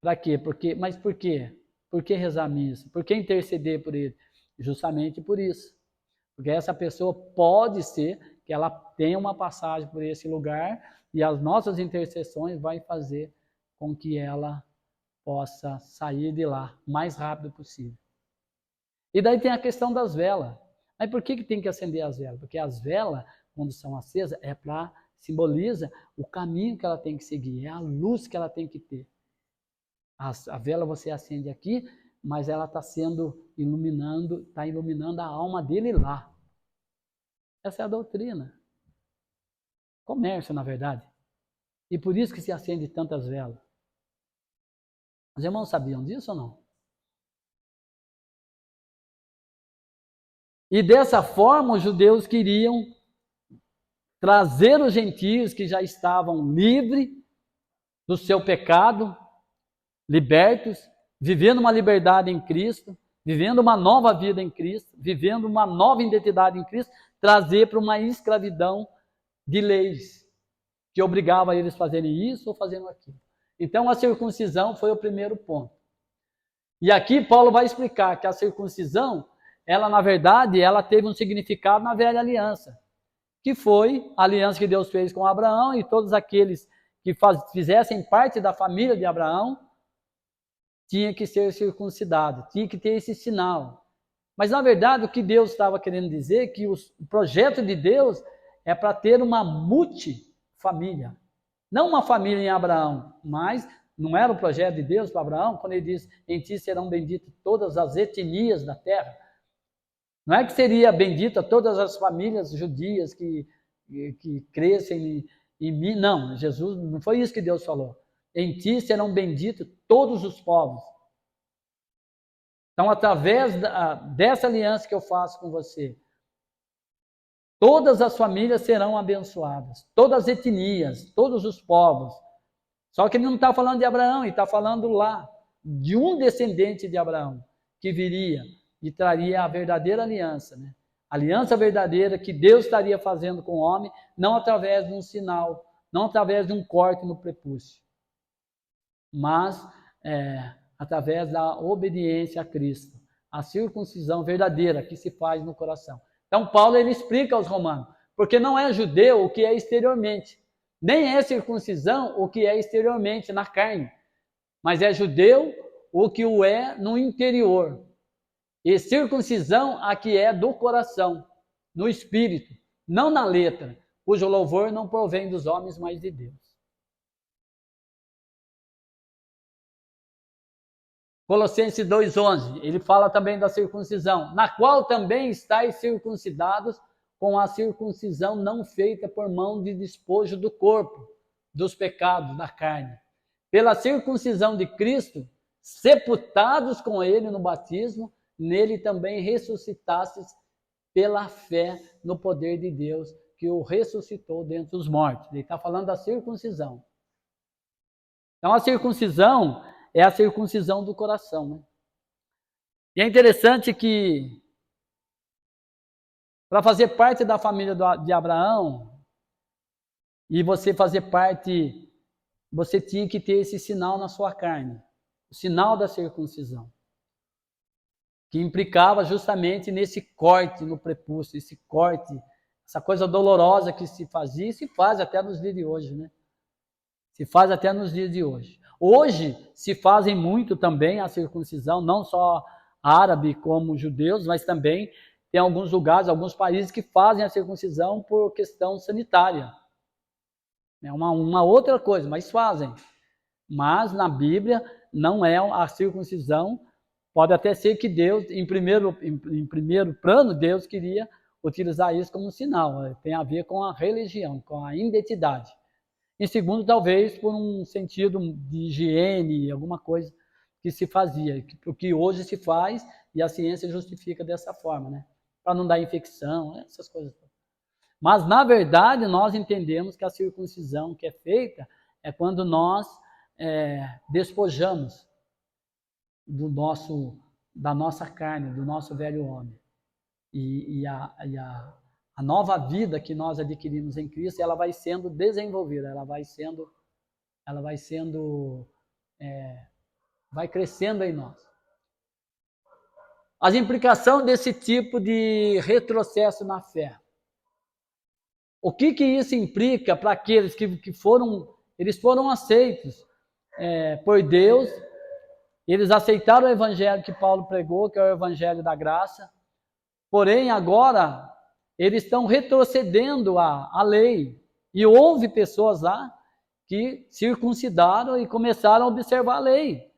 Para quê? Mas por quê? Por que rezar a missa? Por que interceder por ele? Justamente por isso. Porque essa pessoa pode ser que ela tenha uma passagem por esse lugar e as nossas intercessões vão fazer com que ela possa sair de lá o mais rápido possível. E daí tem a questão das velas. Mas por que tem que acender as velas? Porque as velas, quando são acesas, é para simboliza o caminho que ela tem que seguir, é a luz que ela tem que ter. A vela você acende aqui, mas ela está iluminando a alma dele lá. Essa é a doutrina. Comércio, na verdade. E por isso que se acende tantas velas. Os irmãos sabiam disso ou não? E dessa forma os judeus queriam trazer os gentios que já estavam livres do seu pecado, libertos, vivendo uma liberdade em Cristo, vivendo uma nova vida em Cristo, vivendo uma nova identidade em Cristo, trazer para uma escravidão de leis, que obrigava eles a fazerem isso ou fazerem aquilo. Então a circuncisão foi o primeiro ponto. E aqui Paulo vai explicar que a circuncisão, ela na verdade, ela teve um significado na velha aliança, que foi a aliança que Deus fez com Abraão e todos aqueles que fizessem parte da família de Abraão, tinha que ser circuncidado, tinha que ter esse sinal. Mas na verdade o que Deus estava querendo dizer é que o projeto de Deus é para ter uma multifamília. Não uma família em Abraão, mas não era o projeto de Deus para Abraão, quando ele diz, em ti serão benditas todas as etnias da terra. Não é que seria bendita todas as famílias judias que crescem em mim, não, Jesus, não foi isso que Deus falou. Em ti serão benditos todos os povos. Então, através dessa aliança que eu faço com você, todas as famílias serão abençoadas, todas as etnias, todos os povos. Só que ele não está falando de Abraão, ele está falando lá de um descendente de Abraão, que viria e traria a verdadeira aliança, né? Aliança verdadeira que Deus estaria fazendo com o homem, não através de um sinal, não através de um corte no prepúcio, mas através da obediência a Cristo, a circuncisão verdadeira que se faz no coração. Então Paulo ele explica aos romanos, porque não é judeu o que é exteriormente, nem é circuncisão o que é exteriormente na carne, mas é judeu o que o é no interior. E circuncisão a que é do coração, no espírito, não na letra, cujo louvor não provém dos homens, mas de Deus. Colossenses 2,11, ele fala também da circuncisão, na qual também estáis circuncidados com a circuncisão não feita por mão de despojo do corpo, dos pecados da carne. Pela circuncisão de Cristo, sepultados com ele no batismo, nele também ressuscitastes pela fé no poder de Deus, que o ressuscitou dentre os mortos. Ele está falando da circuncisão. Então a circuncisão é a circuncisão do coração, né? E é interessante que para fazer parte da família de Abraão, e você fazer parte, você tinha que ter esse sinal na sua carne, o sinal da circuncisão, que implicava justamente nesse corte no prepúcio, esse corte, essa coisa dolorosa que se fazia e se faz até nos dias de hoje, né? Se faz até nos dias de hoje. Hoje se fazem muito também a circuncisão, não só árabe como judeus, mas também tem alguns lugares, alguns países que fazem a circuncisão por questão sanitária. É uma outra coisa, mas fazem. Mas na Bíblia não é a circuncisão. Pode até ser que Deus, em primeiro plano, Deus queria utilizar isso como um sinal. Tem a ver com a religião, com a identidade. Em segundo, talvez por um sentido de higiene, alguma coisa que se fazia, o que hoje se faz e a ciência justifica dessa forma, né? Para não dar infecção, essas coisas. Mas, na verdade, nós entendemos que a circuncisão que é feita é quando nós despojamos da nossa carne, do nosso velho homem. E a nova vida que nós adquirimos em Cristo, ela vai sendo desenvolvida, vai crescendo em nós. As implicações desse tipo de retrocesso na fé. O que isso implica para aqueles que foram aceitos por Deus, eles aceitaram o evangelho que Paulo pregou, que é o evangelho da graça, porém agora eles estão retrocedendo a lei, e houve pessoas lá que circuncidaram e começaram a observar a lei,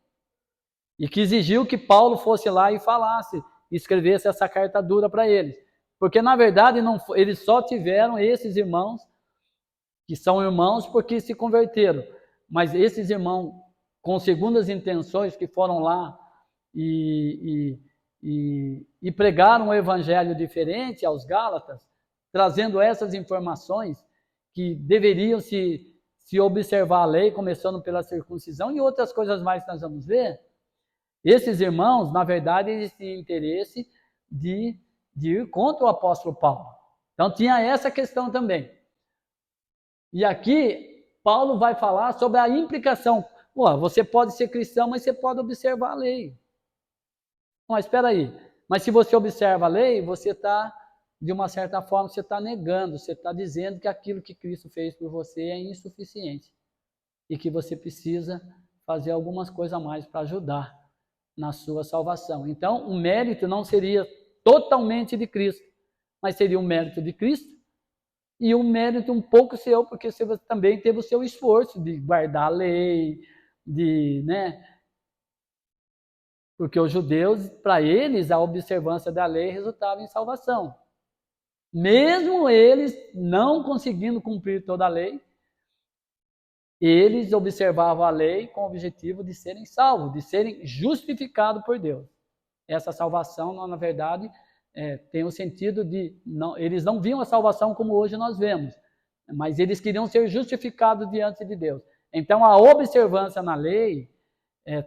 e que exigiu que Paulo fosse lá e falasse, escrevesse essa carta dura para eles. Porque, na verdade, eles só tiveram esses irmãos, que são irmãos porque se converteram. Mas esses irmãos, com segundas intenções, que foram lá e pregaram um evangelho diferente aos Gálatas, trazendo essas informações que deveriam se observar a lei, começando pela circuncisão e outras coisas mais que nós vamos ver. Esses irmãos, na verdade, eles tinham interesse de ir contra o apóstolo Paulo. Então tinha essa questão também. E aqui, Paulo vai falar sobre a implicação. Você pode ser cristão, mas você pode observar a lei. Mas espera aí. Mas se você observa a lei, você está, de uma certa forma, você está negando, você está dizendo que aquilo que Cristo fez por você é insuficiente. E que você precisa fazer algumas coisas a mais para ajudar na sua salvação. Então, o mérito não seria totalmente de Cristo, mas seria um mérito de Cristo e um mérito um pouco seu, porque você também teve o seu esforço de guardar a lei, porque os judeus, para eles, a observância da lei resultava em salvação. Mesmo eles não conseguindo cumprir toda a lei, eles observavam a lei com o objetivo de serem salvos, de serem justificados por Deus. Essa salvação, na verdade, tem o sentido de... eles não viam a salvação como hoje nós vemos, mas eles queriam ser justificados diante de Deus. Então, a observância na lei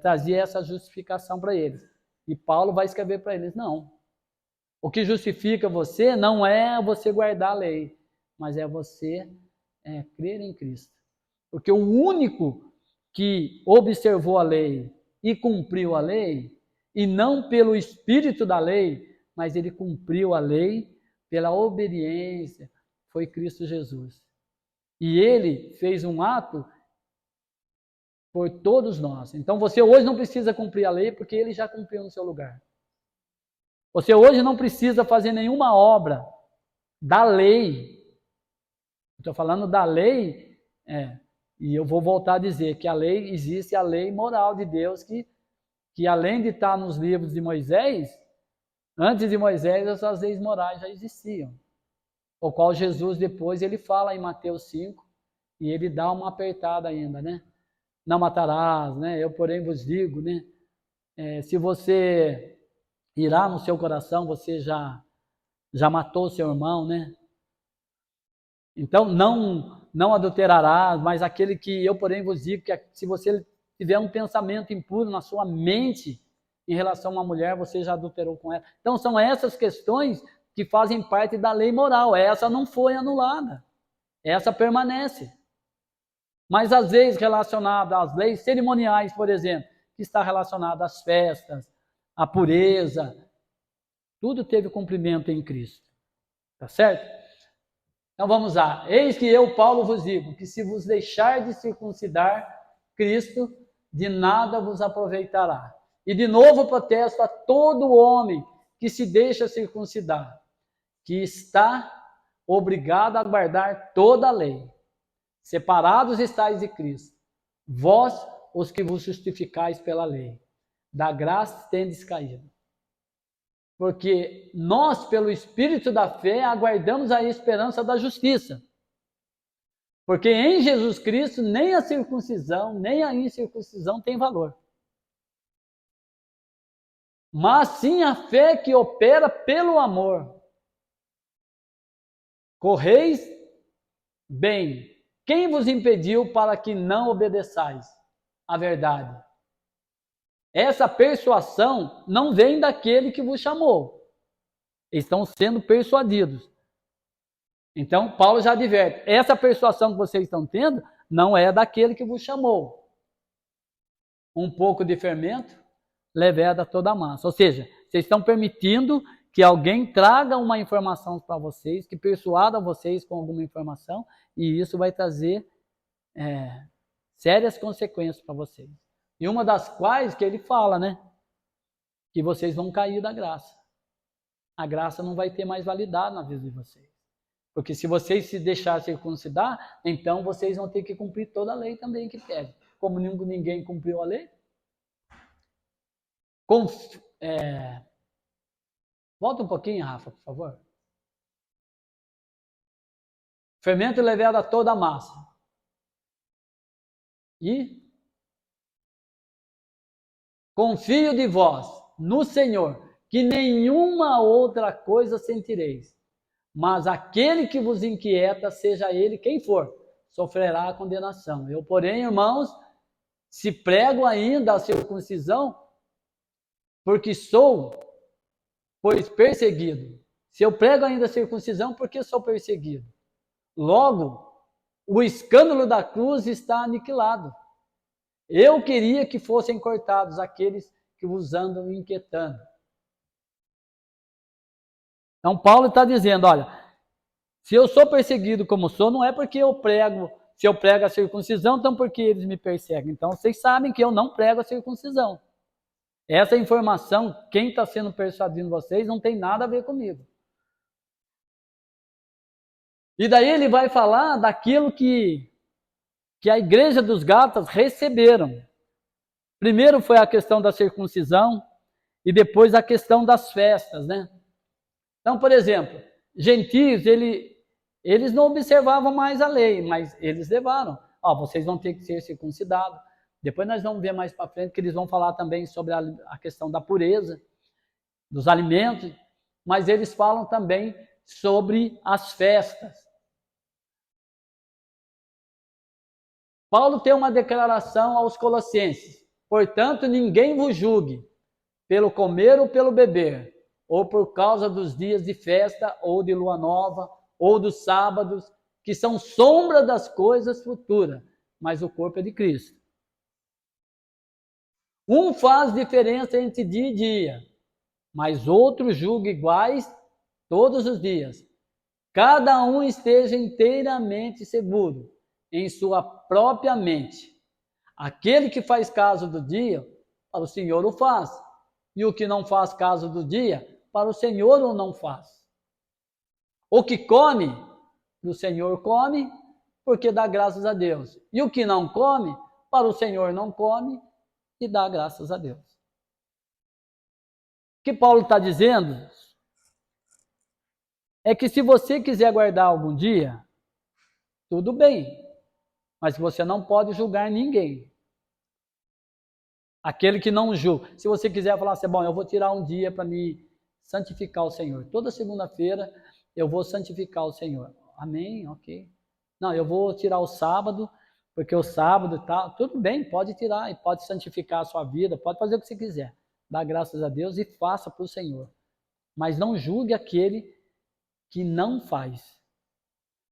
trazia essa justificação para eles. E Paulo vai escrever para eles, não. O que justifica você não é você guardar a lei, mas é você crer em Cristo. Porque o único que observou a lei e cumpriu a lei, e não pelo espírito da lei, mas ele cumpriu a lei pela obediência, foi Cristo Jesus. E ele fez um ato por todos nós. Então você hoje não precisa cumprir a lei, porque ele já cumpriu no seu lugar. Você hoje não precisa fazer nenhuma obra da lei. Estou falando da lei, e eu vou voltar a dizer que a lei, existe a lei moral de Deus, que além de estar nos livros de Moisés, antes de Moisés, essas leis morais já existiam. O qual Jesus depois ele fala em Mateus 5, e ele dá uma apertada ainda, né? Não matarás, né? Eu porém vos digo, né? Se você irá no seu coração, você já matou seu irmão, né? Então, não adulterarás, mas aquele que eu, porém, vos digo, que se você tiver um pensamento impuro na sua mente em relação a uma mulher, você já adulterou com ela. Então, são essas questões que fazem parte da lei moral. Essa não foi anulada. Essa permanece. Mas, às vezes, relacionada às leis cerimoniais, por exemplo, que está relacionada às festas, à pureza, tudo teve cumprimento em Cristo. Tá certo? Então vamos lá. Eis que eu, Paulo, vos digo, que se vos deixar de circuncidar, Cristo de nada vos aproveitará. E de novo protesto a todo homem que se deixa circuncidar, que está obrigado a guardar toda a lei. Separados estáis de Cristo, vós os que vos justificais pela lei. Da graça tendes caído. Porque nós, pelo Espírito da fé, aguardamos a esperança da justiça. Porque em Jesus Cristo, nem a circuncisão, nem a incircuncisão tem valor. Mas sim a fé que opera pelo amor. Correis bem. Quem vos impediu para que não obedeçais à verdade? Essa persuasão não vem daquele que vos chamou. Estão sendo persuadidos. Então, Paulo já adverte. Essa persuasão que vocês estão tendo não é daquele que vos chamou. Um pouco de fermento leveda toda a massa. Ou seja, vocês estão permitindo que alguém traga uma informação para vocês, que persuada vocês com alguma informação, e isso vai trazer sérias consequências para vocês. E uma das quais que ele fala, né? Que vocês vão cair da graça. A graça não vai ter mais validade na vida de vocês. Porque se vocês se deixarem circuncidar, então vocês vão ter que cumprir toda a lei também que pede. Como ninguém cumpriu a lei. Volta um pouquinho, Rafa, por favor. Fermento leveda toda a massa. E confio de vós no Senhor, que nenhuma outra coisa sentireis. Mas aquele que vos inquieta, seja ele quem for, sofrerá a condenação. Eu, porém, irmãos, se prego ainda a circuncisão, porque sou, pois perseguido. Se eu prego ainda a circuncisão, porque sou perseguido. Logo, o escândalo da cruz está aniquilado. Eu queria que fossem cortados aqueles que vos andam inquietando. Então, Paulo está dizendo, olha, se eu sou perseguido como sou, não é porque eu prego, se eu prego a circuncisão, então porque eles me perseguem. Então, vocês sabem que eu não prego a circuncisão. Essa informação, quem está sendo persuadindo vocês, não tem nada a ver comigo. E daí ele vai falar daquilo que a igreja dos Gálatas receberam. Primeiro foi a questão da circuncisão e depois a questão das festas, né? Então, por exemplo, gentios, eles não observavam mais a lei, mas eles levaram. Vocês vão ter que ser circuncidados. Depois nós vamos ver mais para frente que eles vão falar também sobre a questão da pureza, dos alimentos, mas eles falam também sobre as festas. Paulo tem uma declaração aos Colossenses: portanto, ninguém vos julgue pelo comer ou pelo beber, ou por causa dos dias de festa, ou de lua nova, ou dos sábados, que são sombra das coisas futuras, mas o corpo é de Cristo. Um faz diferença entre dia e dia, mas outro julga iguais todos os dias. Cada um esteja inteiramente seguro em sua própria mente. Aquele que faz caso do dia, para o Senhor o faz. E o que não faz caso do dia, para o Senhor o não faz. O que come, o Senhor come, porque dá graças a Deus. E o que não come, para o Senhor não come, e dá graças a Deus. O que Paulo está dizendo é que se você quiser guardar algum dia, tudo bem, mas você não pode julgar ninguém. Aquele que não julga. Se você quiser falar assim, bom, eu vou tirar um dia para me santificar o Senhor. Toda segunda-feira eu vou santificar o Senhor. Amém, ok. Não, eu vou tirar o sábado, porque o sábado tá, tudo bem, pode tirar, e pode santificar a sua vida, pode fazer o que você quiser. Dá graças a Deus e faça para o Senhor. Mas não julgue aquele que não faz.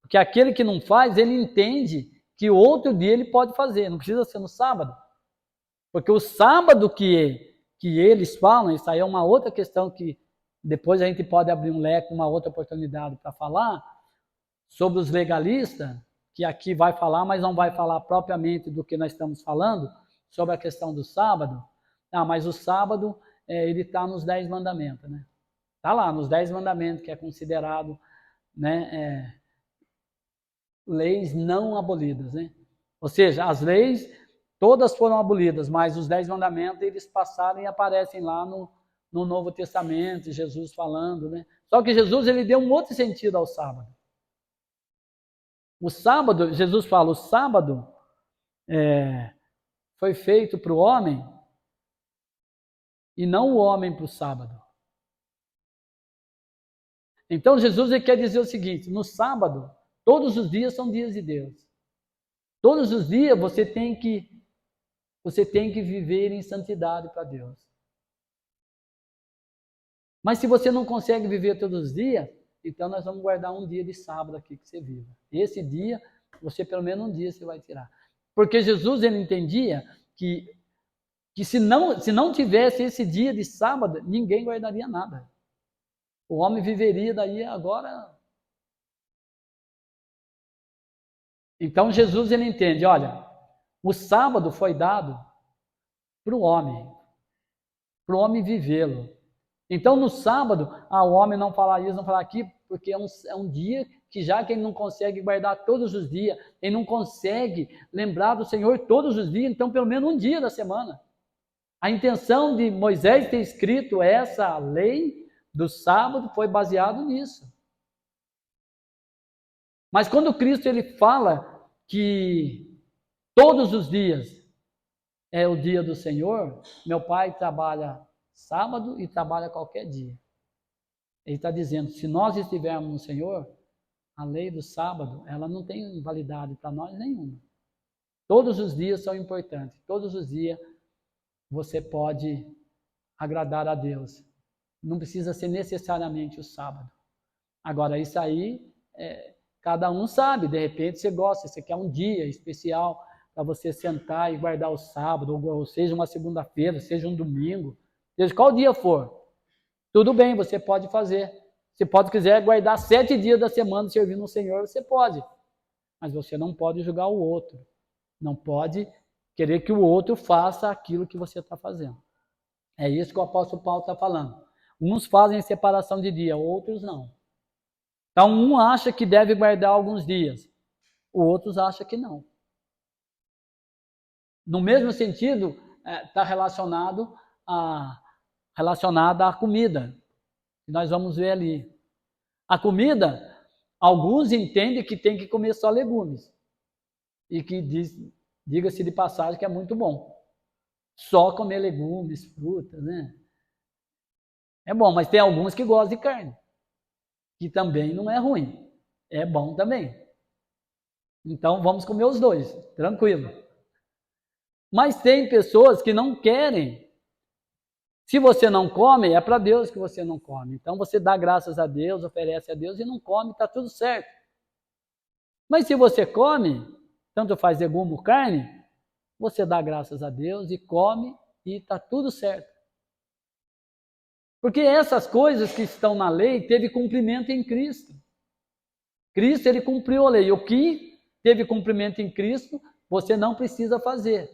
Porque aquele que não faz, ele entende que outro dia ele pode fazer, não precisa ser no sábado. Porque o sábado que eles falam, isso aí é uma outra questão que depois a gente pode abrir um leque, uma outra oportunidade para falar, sobre os legalistas, que aqui vai falar, mas não vai falar propriamente do que nós estamos falando, sobre a questão do sábado. Ah, mas o sábado, ele está nos 10 mandamentos, né? Está lá, nos 10 mandamentos, que é considerado, né, leis não abolidas, né? Ou seja, as leis todas foram abolidas, mas os 10 mandamentos eles passaram e aparecem lá no Novo Testamento, Jesus falando, né? Só que Jesus ele deu um outro sentido ao sábado. O sábado, Jesus fala, o sábado foi feito para o homem e não o homem para o sábado. Então Jesus ele quer dizer o seguinte, no sábado, todos os dias são dias de Deus. Todos os dias você tem que viver em santidade para Deus. Mas se você não consegue viver todos os dias, então nós vamos guardar um dia de sábado aqui que você viva. Esse dia, você pelo menos um dia você vai tirar. Porque Jesus ele entendia que se não tivesse esse dia de sábado, ninguém guardaria nada. O homem viveria daí agora. Então Jesus ele entende, olha, o sábado foi dado para o homem vivê-lo. Então no sábado, o homem não falar isso, não falar aquilo, porque é um dia que já que ele não consegue guardar todos os dias, ele não consegue lembrar do Senhor todos os dias, então pelo menos um dia da semana. A intenção de Moisés ter escrito essa lei do sábado foi baseado nisso. Mas quando Cristo ele fala que todos os dias é o dia do Senhor, meu pai trabalha sábado e trabalha qualquer dia. Ele está dizendo, se nós estivermos no Senhor, a lei do sábado, ela não tem validade para nós nenhuma. Todos os dias são importantes, todos os dias você pode agradar a Deus. Não precisa ser necessariamente o sábado. Agora, isso aí, cada um sabe, de repente você gosta, você quer um dia especial para você sentar e guardar o sábado, ou seja, uma segunda-feira, seja um domingo, seja qual dia for. Tudo bem, você pode fazer. Você pode quiser guardar 7 dias da semana servindo o Senhor, você pode. Mas você não pode julgar o outro. Não pode querer que o outro faça aquilo que você está fazendo. É isso que o apóstolo Paulo está falando. Uns fazem separação de dia, outros não. Então, um acha que deve guardar alguns dias, outros acham que não. No mesmo sentido, está relacionada à comida, que nós vamos ver ali. A comida, alguns entendem que tem que comer só legumes. E que diga-se de passagem que é muito bom. Só comer legumes, frutas, né? É bom, mas tem alguns que gostam de carne. Que também não é ruim. É bom também. Então vamos comer os dois, tranquilo. Mas tem pessoas que não querem. Se você não come, é para Deus que você não come. Então você dá graças a Deus, oferece a Deus e não come, está tudo certo. Mas se você come, tanto faz legume ou carne, você dá graças a Deus e come e está tudo certo. Porque essas coisas que estão na lei teve cumprimento em Cristo. Cristo ele cumpriu a lei. O que teve cumprimento em Cristo, você não precisa fazer.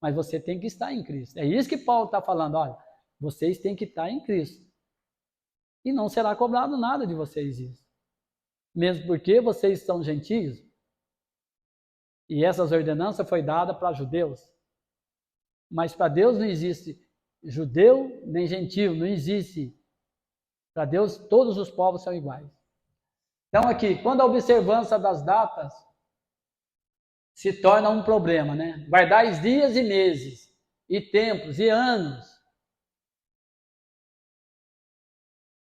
Mas você tem que estar em Cristo. É isso que Paulo está falando. Olha, vocês têm que estar em Cristo. E não será cobrado nada de vocês isso. Mesmo porque vocês são gentios. E essas ordenanças foi dada para judeus. Mas para Deus não existe judeu nem gentio, não existe. Para Deus todos os povos são iguais. Então aqui, quando a observância das datas se torna um problema, né? Guardais dias e meses, e tempos e anos.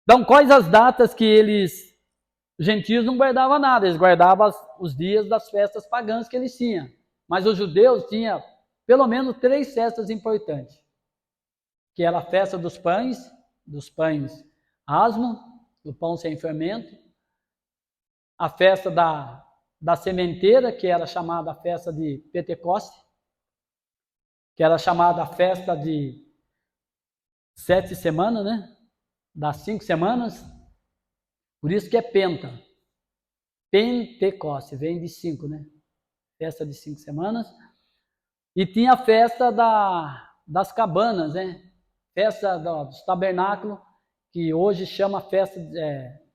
Então quais as datas que eles Os gentios não guardavam nada, eles guardavam os dias das festas pagãs que eles tinham. Mas os judeus tinham pelo menos 3 festas importantes, que era a festa dos pães asmo, do pão sem fermento, a festa da sementeira, que era chamada a festa de Pentecoste, que era chamada a festa de 7 semanas, né? Das 5 semanas, por isso que é penta. Pentecoste, vem de 5, né? Festa de 5 semanas. E tinha a festa das cabanas, né? Festa dos tabernáculos, que hoje chama festa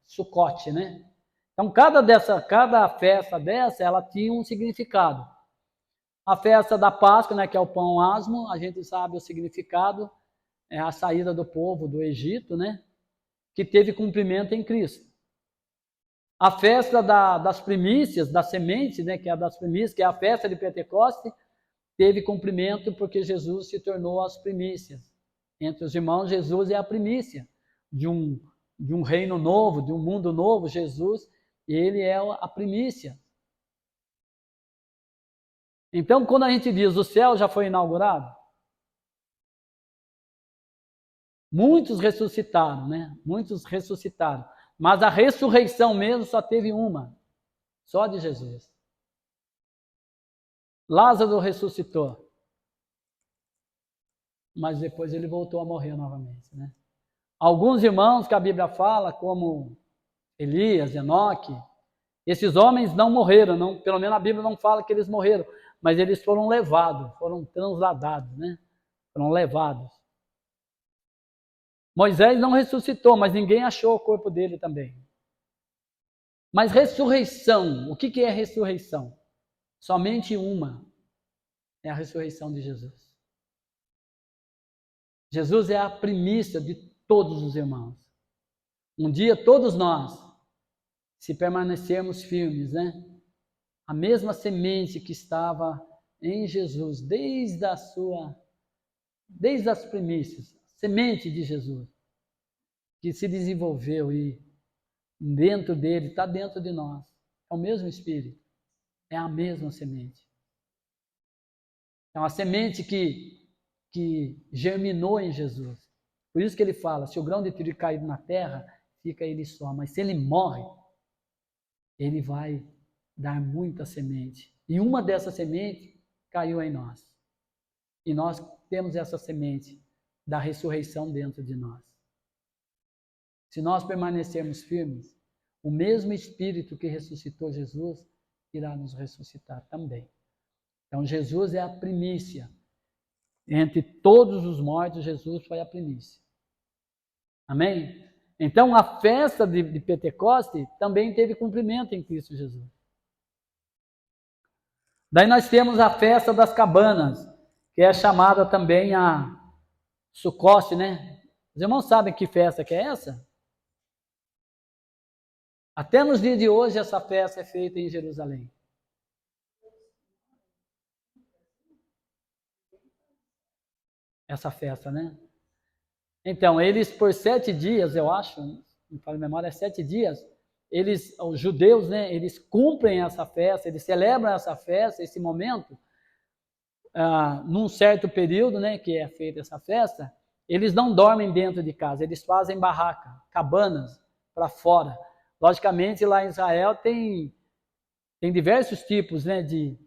Sucote, né? Então, cada festa dessa, ela tinha um significado. A festa da Páscoa, né, que é o pão asmo, a gente sabe o significado, é a saída do povo do Egito, né, que teve cumprimento em Cristo. A festa das primícias, das sementes, né, que é a das primícias, que é a festa de Pentecoste, teve cumprimento porque Jesus se tornou as primícias. Entre os irmãos, Jesus é a primícia de um reino novo, de um mundo novo. Jesus, ele é a primícia. Então, quando a gente diz o céu já foi inaugurado, muitos ressuscitaram, né? Muitos ressuscitaram. Mas a ressurreição mesmo só teve uma, só de Jesus. Lázaro ressuscitou, mas depois ele voltou a morrer novamente, né? Alguns irmãos que a Bíblia fala, como Elias, Enoque, esses homens não morreram, não, pelo menos a Bíblia não fala que eles morreram, mas eles foram levados, foram transladados, né? Foram levados. Moisés não ressuscitou, mas ninguém achou o corpo dele também. Mas ressurreição, o que é ressurreição? Somente uma, é a ressurreição de Jesus. Jesus é a primícia de todos os irmãos. Um dia todos nós, se permanecermos firmes, né? A mesma semente que estava em Jesus, desde as primícias, semente de Jesus, que se desenvolveu e dentro dele, está dentro de nós. É o mesmo Espírito, é a mesma semente. É uma semente que germinou em Jesus. Por isso que ele fala, se o grão de trigo cair na terra, fica ele só, mas se ele morre, ele vai dar muita semente. E uma dessas sementes caiu em nós. E nós temos essa semente da ressurreição dentro de nós. Se nós permanecermos firmes, o mesmo Espírito que ressuscitou Jesus irá nos ressuscitar também. Então, Jesus é a primícia. Entre todos os mortos, Jesus foi a primícia. Amém? Então, a festa de Pentecoste também teve cumprimento em Cristo Jesus. Daí nós temos a festa das cabanas, que é chamada também a Sucote, né? Os irmãos sabem que festa que é essa? Até nos dias de hoje, essa festa é feita em Jerusalém. Essa festa, né? Então, eles por 7 dias, eu acho, não falo memória, é 7 dias, os judeus, né, eles cumprem essa festa, eles celebram essa festa, esse momento, num certo período, né, que é feita essa festa, eles não dormem dentro de casa, eles fazem barraca, cabanas para fora. Logicamente, lá em Israel tem diversos tipos, né, de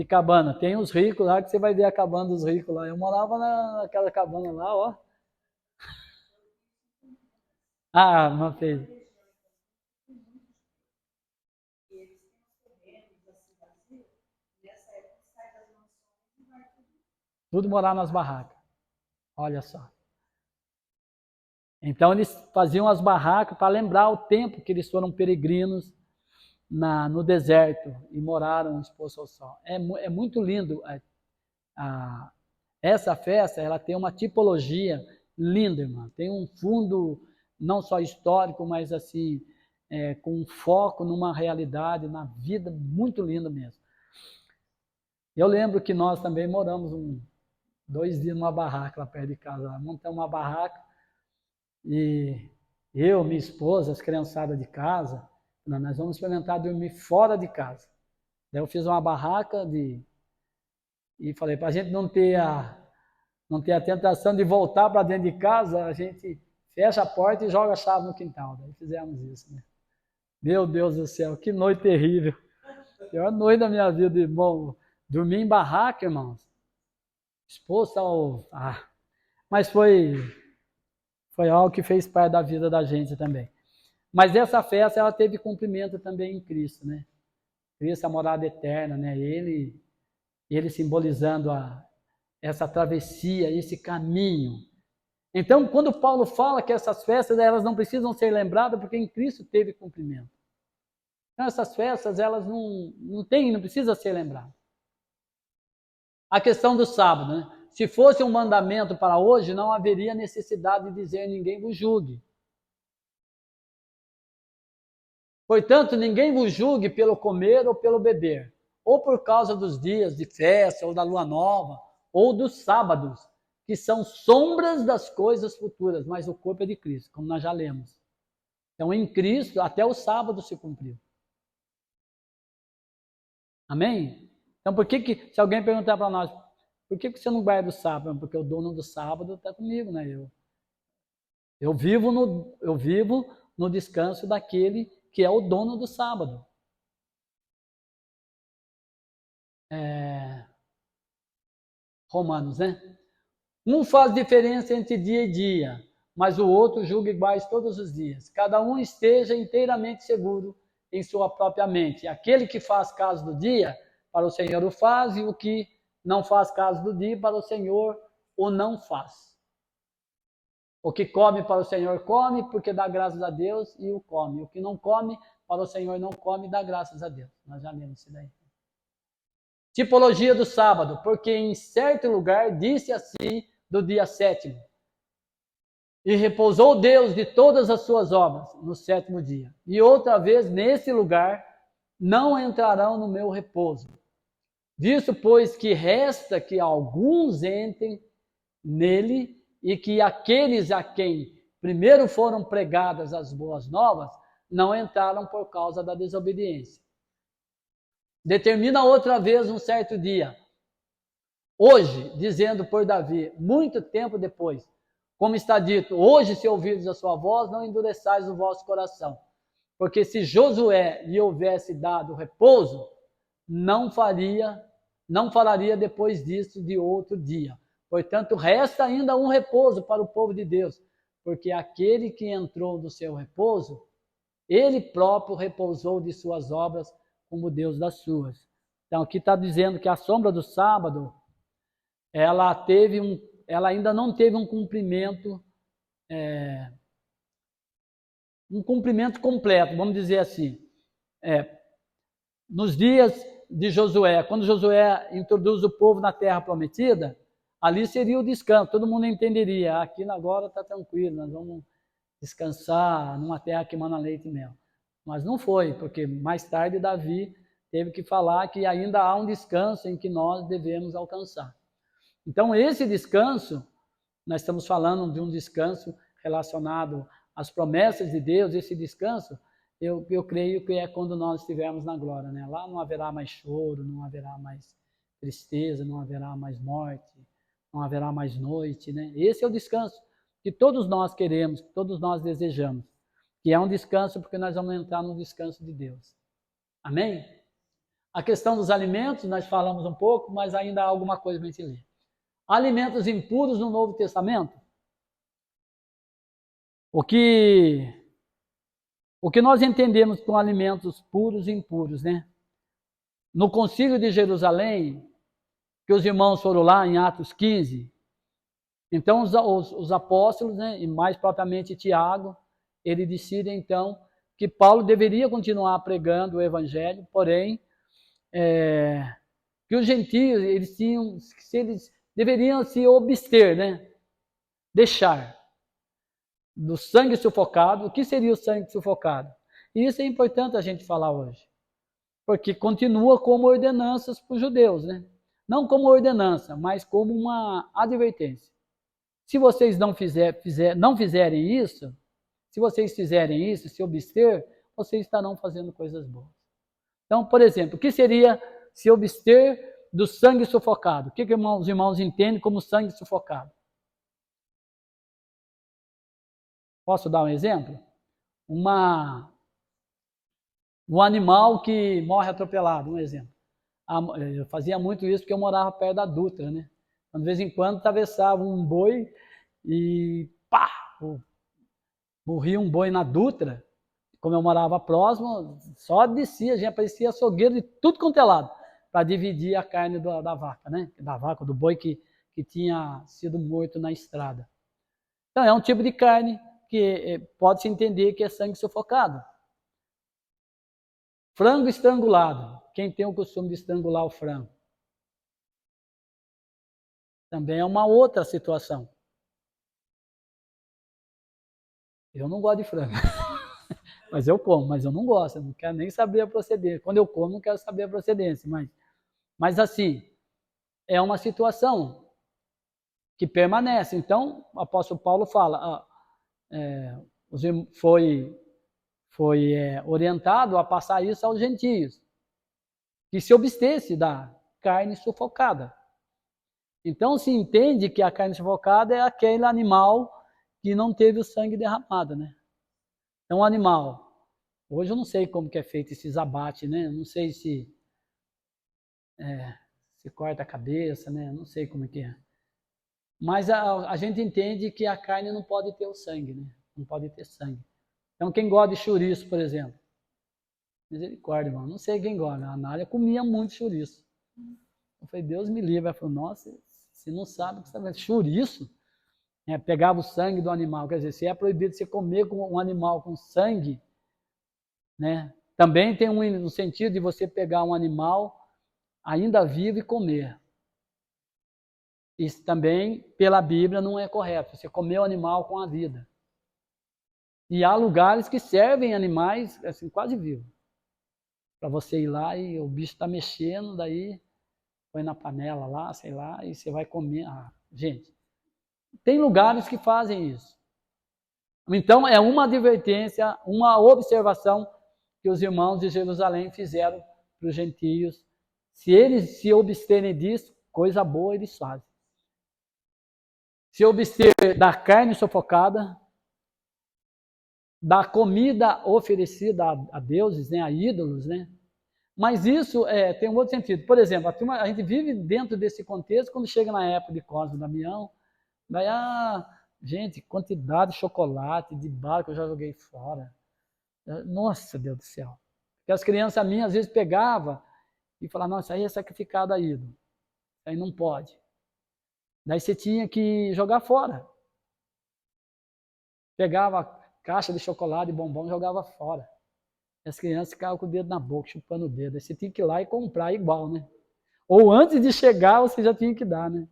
cabana. Tem os ricos lá, que você vai ver a cabana dos ricos lá. Eu morava naquela cabana lá, ó. Ah, não fez. Tudo morar nas barracas. Olha só. Então eles faziam as barracas para lembrar o tempo que eles foram peregrinos no deserto e moraram expostos ao sol. É muito lindo. Essa festa, ela tem uma tipologia linda, irmã. Tem um fundo não só histórico, mas assim, com um foco numa realidade, na vida muito linda mesmo. Eu lembro que nós também moramos 2 dias numa barraca lá perto de casa. Montamos uma barraca e eu, minha esposa, as criançadas de casa, Não, nós vamos experimentar dormir fora de casa. Daí eu fiz uma barraca e falei, para a gente não ter a tentação de voltar para dentro de casa, a gente fecha a porta e joga a chave no quintal. Daí fizemos isso, né? Meu Deus do céu, que noite terrível. Pior noite da minha vida, irmão. Dormir em barraca, irmãos. Exposto ao... Mas foi algo que fez parte da vida da gente também. Mas essa festa, ela teve cumprimento também em Cristo, né? Cristo, a morada eterna, né? Ele simbolizando essa travessia, esse caminho. Então, quando Paulo fala que essas festas, elas não precisam ser lembradas porque em Cristo teve cumprimento. Então, essas festas, elas não precisam ser lembradas. A questão do sábado, né? Se fosse um mandamento para hoje, não haveria necessidade de dizer ninguém vos julgue. Portanto, ninguém vos julgue pelo comer ou pelo beber, ou por causa dos dias de festa, ou da lua nova, ou dos sábados, que são sombras das coisas futuras, mas o corpo é de Cristo, como nós já lemos. Então, em Cristo, até o sábado se cumpriu. Amém? Então, se alguém perguntar para nós, por que você não guarda o sábado? Porque o dono do sábado está comigo, né? Eu vivo no descanso daquele que é o dono do sábado. Romanos, né? Um faz diferença entre dia e dia, mas o outro julga iguais todos os dias. Cada um esteja inteiramente seguro em sua própria mente. Aquele que faz caso do dia, para o Senhor o faz, e o que não faz caso do dia, para o Senhor o não faz. O que come para o Senhor come, porque dá graças a Deus, e o come. O que não come, para o Senhor não come, e dá graças a Deus. Nós já lemos isso daí. Tipologia do sábado, porque em certo lugar disse assim do dia 7º, e repousou Deus de todas as suas obras no 7º dia. E outra vez, nesse lugar, não entrarão no meu repouso. Visto, pois, que resta que alguns entrem nele, e que aqueles a quem primeiro foram pregadas as boas novas, não entraram por causa da desobediência. Determina outra vez um certo dia, hoje, dizendo por Davi, muito tempo depois, como está dito, hoje se ouvirdes a sua voz, não endureçais o vosso coração, porque se Josué lhe houvesse dado repouso, não falaria depois disso de outro dia. Portanto, resta ainda um repouso para o povo de Deus, porque aquele que entrou no seu repouso, ele próprio repousou de suas obras, como Deus das suas. Então, aqui está dizendo que a sombra do sábado, ela ainda não teve um cumprimento completo, vamos dizer assim. Nos dias de Josué, quando Josué introduz o povo na terra prometida, ali seria o descanso, todo mundo entenderia, aqui agora está tranquilo, nós vamos descansar numa terra que emana leite e mel. Mas não foi, porque mais tarde Davi teve que falar que ainda há um descanso em que nós devemos alcançar. Então, esse descanso, nós estamos falando de um descanso relacionado às promessas de Deus, esse descanso, eu creio que é quando nós estivermos na glória, né? Lá não haverá mais choro, não haverá mais tristeza, não haverá mais morte, não haverá mais noite, né? Esse é o descanso que todos nós queremos, que todos nós desejamos, que é um descanso porque nós vamos entrar no descanso de Deus. Amém? A questão dos alimentos, nós falamos um pouco, mas ainda há alguma coisa para a gente ler. Alimentos impuros no Novo Testamento. O que nós entendemos com alimentos puros e impuros, né? No Concílio de Jerusalém, que os irmãos foram lá em Atos 15, então os apóstolos, né, e mais propriamente Tiago, ele decide então que Paulo deveria continuar pregando o evangelho, porém, que os gentios, eles deveriam se abster, né? Deixar do sangue sufocado. O que seria o sangue sufocado? E isso é importante a gente falar hoje, porque continua como ordenanças para os judeus, né? Não como ordenança, mas como uma advertência. Se vocês não fizerem isso, se vocês fizerem isso, se abster, vocês estarão fazendo coisas boas. Então, por exemplo, o que seria se abster do sangue sufocado? O que os irmãos entendem como sangue sufocado? Posso dar um exemplo? Um animal que morre atropelado, um exemplo. Eu fazia muito isso porque eu morava perto da Dutra, né? Então, de vez em quando atravessava um boi e pá! Morria um boi na Dutra. Como eu morava próximo, só descia, já aparecia açougueiro de tudo quanto é lado, para dividir a carne da vaca, né? Da vaca, do boi que tinha sido morto na estrada. Então, é um tipo de carne que pode-se entender que é sangue sufocado. Frango estrangulado. Quem tem o costume de estrangular o frango? Também é uma outra situação. Eu não gosto de frango. Mas eu como, mas eu não gosto, eu não quero nem saber a procedência. Quando eu como, não quero saber a procedência, mas assim, é uma situação que permanece. Então, o apóstolo Paulo fala, foi orientado a passar isso aos gentios, que se abstesse da carne sufocada. Então, se entende que a carne sufocada é aquele animal que não teve o sangue derramado, né? É um animal. Hoje eu não sei como que é feito esses abates, né? Não sei se corta a cabeça, né? Não sei como é que é. Mas a gente entende que a carne não pode ter o sangue, né? Não pode ter sangue. Então, quem gosta de chouriço, por exemplo. Misericórdia, irmão. Não sei quem gosta. A Nália comia muito chouriço. Eu falei, Deus me livre. Ela falou, nossa, você não sabe o que você está vendo. Chouriço? Pegava o sangue do animal. Quer dizer, se é proibido você comer um animal com sangue, né? Também tem um sentido de você pegar um animal ainda vivo e comer. Isso também, pela Bíblia, não é correto. Você comer o animal com a vida. E há lugares que servem animais assim, quase vivos. Para você ir lá e o bicho está mexendo, daí põe na panela lá, sei lá, e você vai comer. Gente, tem lugares que fazem isso. Então, é uma advertência, uma observação que os irmãos de Jerusalém fizeram para os gentios. Se eles se absterem disso, coisa boa eles fazem. Se abster da carne sufocada, da comida oferecida a deuses, né, a ídolos, né? Mas isso tem um outro sentido. Por exemplo, a gente vive dentro desse contexto quando chega na época de Cosme e Damião, daí gente, quantidade de chocolate, de bala que eu já joguei fora. Nossa, Deus do céu. Porque as crianças minhas às vezes pegavam e falavam, nossa, aí é sacrificado a ídolo. Aí não pode. Daí você tinha que jogar fora. Pegava a caixa de chocolate e bombom e jogava fora. E as crianças ficavam com o dedo na boca, chupando o dedo. Aí você tinha que ir lá e comprar igual, né? Ou antes de chegar, você já tinha que dar, né?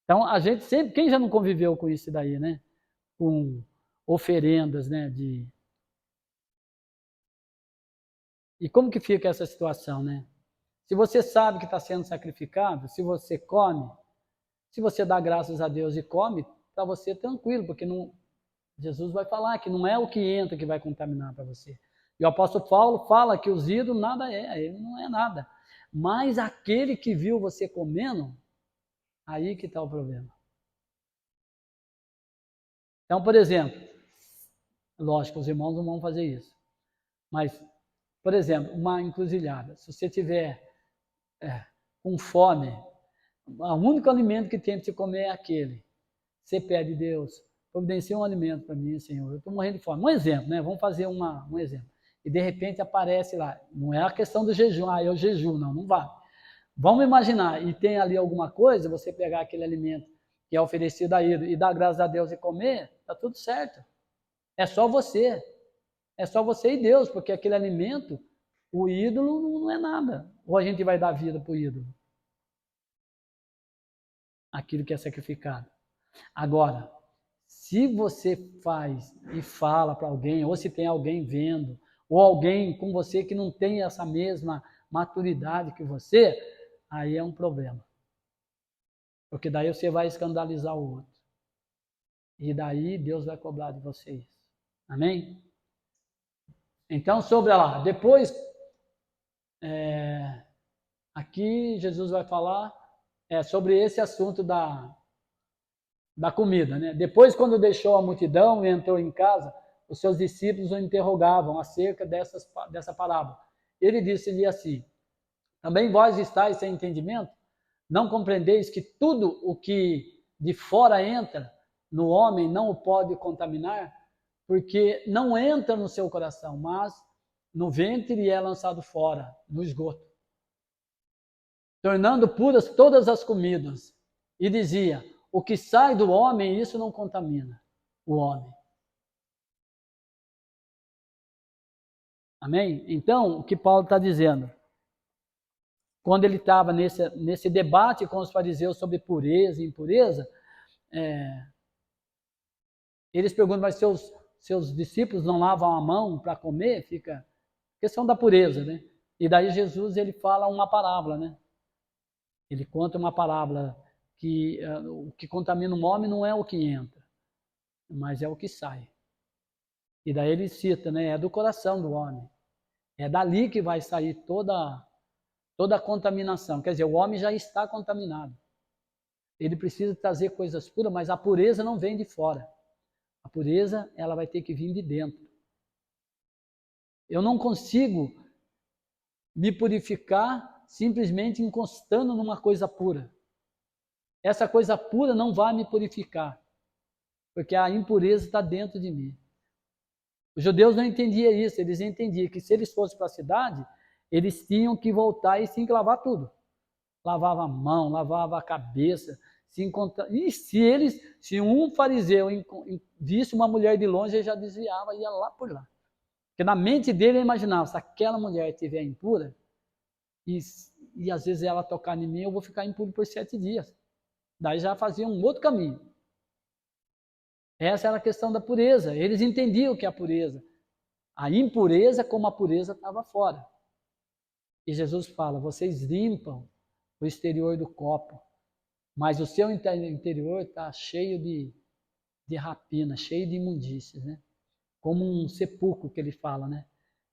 Então, a gente sempre... Quem já não conviveu com isso daí, né? Com oferendas, né? E como que fica essa situação, né? Se você sabe que está sendo sacrificado, se você come, se você dá graças a Deus e come, para você tranquilo, porque não, Jesus vai falar que não é o que entra que vai contaminar para você. E o apóstolo Paulo fala que os ídolos nada ele não é nada. Mas aquele que viu você comendo, aí que está o problema. Então, por exemplo, lógico, os irmãos não vão fazer isso. Mas, por exemplo, uma encruzilhada. Se você tiver com fome, o único alimento que tem para você comer é aquele. Você pede, Deus, providencia um alimento para mim, Senhor. Eu estou morrendo de fome. Um exemplo, né? Vamos fazer um exemplo. E de repente aparece lá. Não é a questão do jejum. Eu jejuo. Não vai. Vamos imaginar. E tem ali alguma coisa, você pegar aquele alimento que é oferecido a ele e dar graças a Deus e comer, está tudo certo. É só você. É só você e Deus, porque aquele alimento, o ídolo não é nada. Ou a gente vai dar vida para o ídolo? Aquilo que é sacrificado. Agora, se você faz e fala para alguém, ou se tem alguém vendo, ou alguém com você que não tem essa mesma maturidade que você, aí é um problema. Porque daí você vai escandalizar o outro. E daí Deus vai cobrar de vocês. Amém? Então, sobre lá, depois, aqui Jesus vai falar sobre esse assunto da comida, né? Depois, quando deixou a multidão e entrou em casa, os seus discípulos o interrogavam acerca dessa parábola. Ele disse-lhe assim: também vós estáis sem entendimento? Não compreendeis que tudo o que de fora entra no homem não o pode contaminar? Porque não entra no seu coração, mas no ventre e é lançado fora, no esgoto. Tornando puras todas as comidas. E dizia: o que sai do homem, isso não contamina o homem. Amém? Então, o que Paulo está dizendo? Quando ele estava nesse debate com os fariseus sobre pureza e impureza, eles perguntam, mas seus discípulos não lavam a mão para comer? Fica questão da pureza, né? E daí Jesus, ele fala uma parábola, né? Ele conta uma parábola que o que contamina um homem não é o que entra, mas é o que sai. E daí ele cita, né? É do coração do homem. É dali que vai sair toda a contaminação. Quer dizer, o homem já está contaminado. Ele precisa trazer coisas puras, mas a pureza não vem de fora. A pureza, ela vai ter que vir de dentro. Eu não consigo me purificar simplesmente encostando numa coisa pura. Essa coisa pura não vai me purificar, porque a impureza está dentro de mim. Os judeus não entendiam isso, eles entendiam que se eles fossem para a cidade, eles tinham que voltar e tinham que lavar tudo. Lavava a mão, lavava a cabeça. E se um fariseu visse uma mulher de longe, ele já desviava e ia lá por lá. Porque na mente dele ele imaginava, se aquela mulher estiver impura, e às vezes ela tocar em mim, eu vou ficar impuro por 7 dias. Daí já fazia um outro caminho. Essa era a questão da pureza. Eles entendiam o que é a pureza. A impureza como a pureza estava fora. E Jesus fala, vocês limpam o exterior do copo, mas o seu interior está cheio de rapina, cheio de imundícias, né? Como um sepulcro que ele fala, né?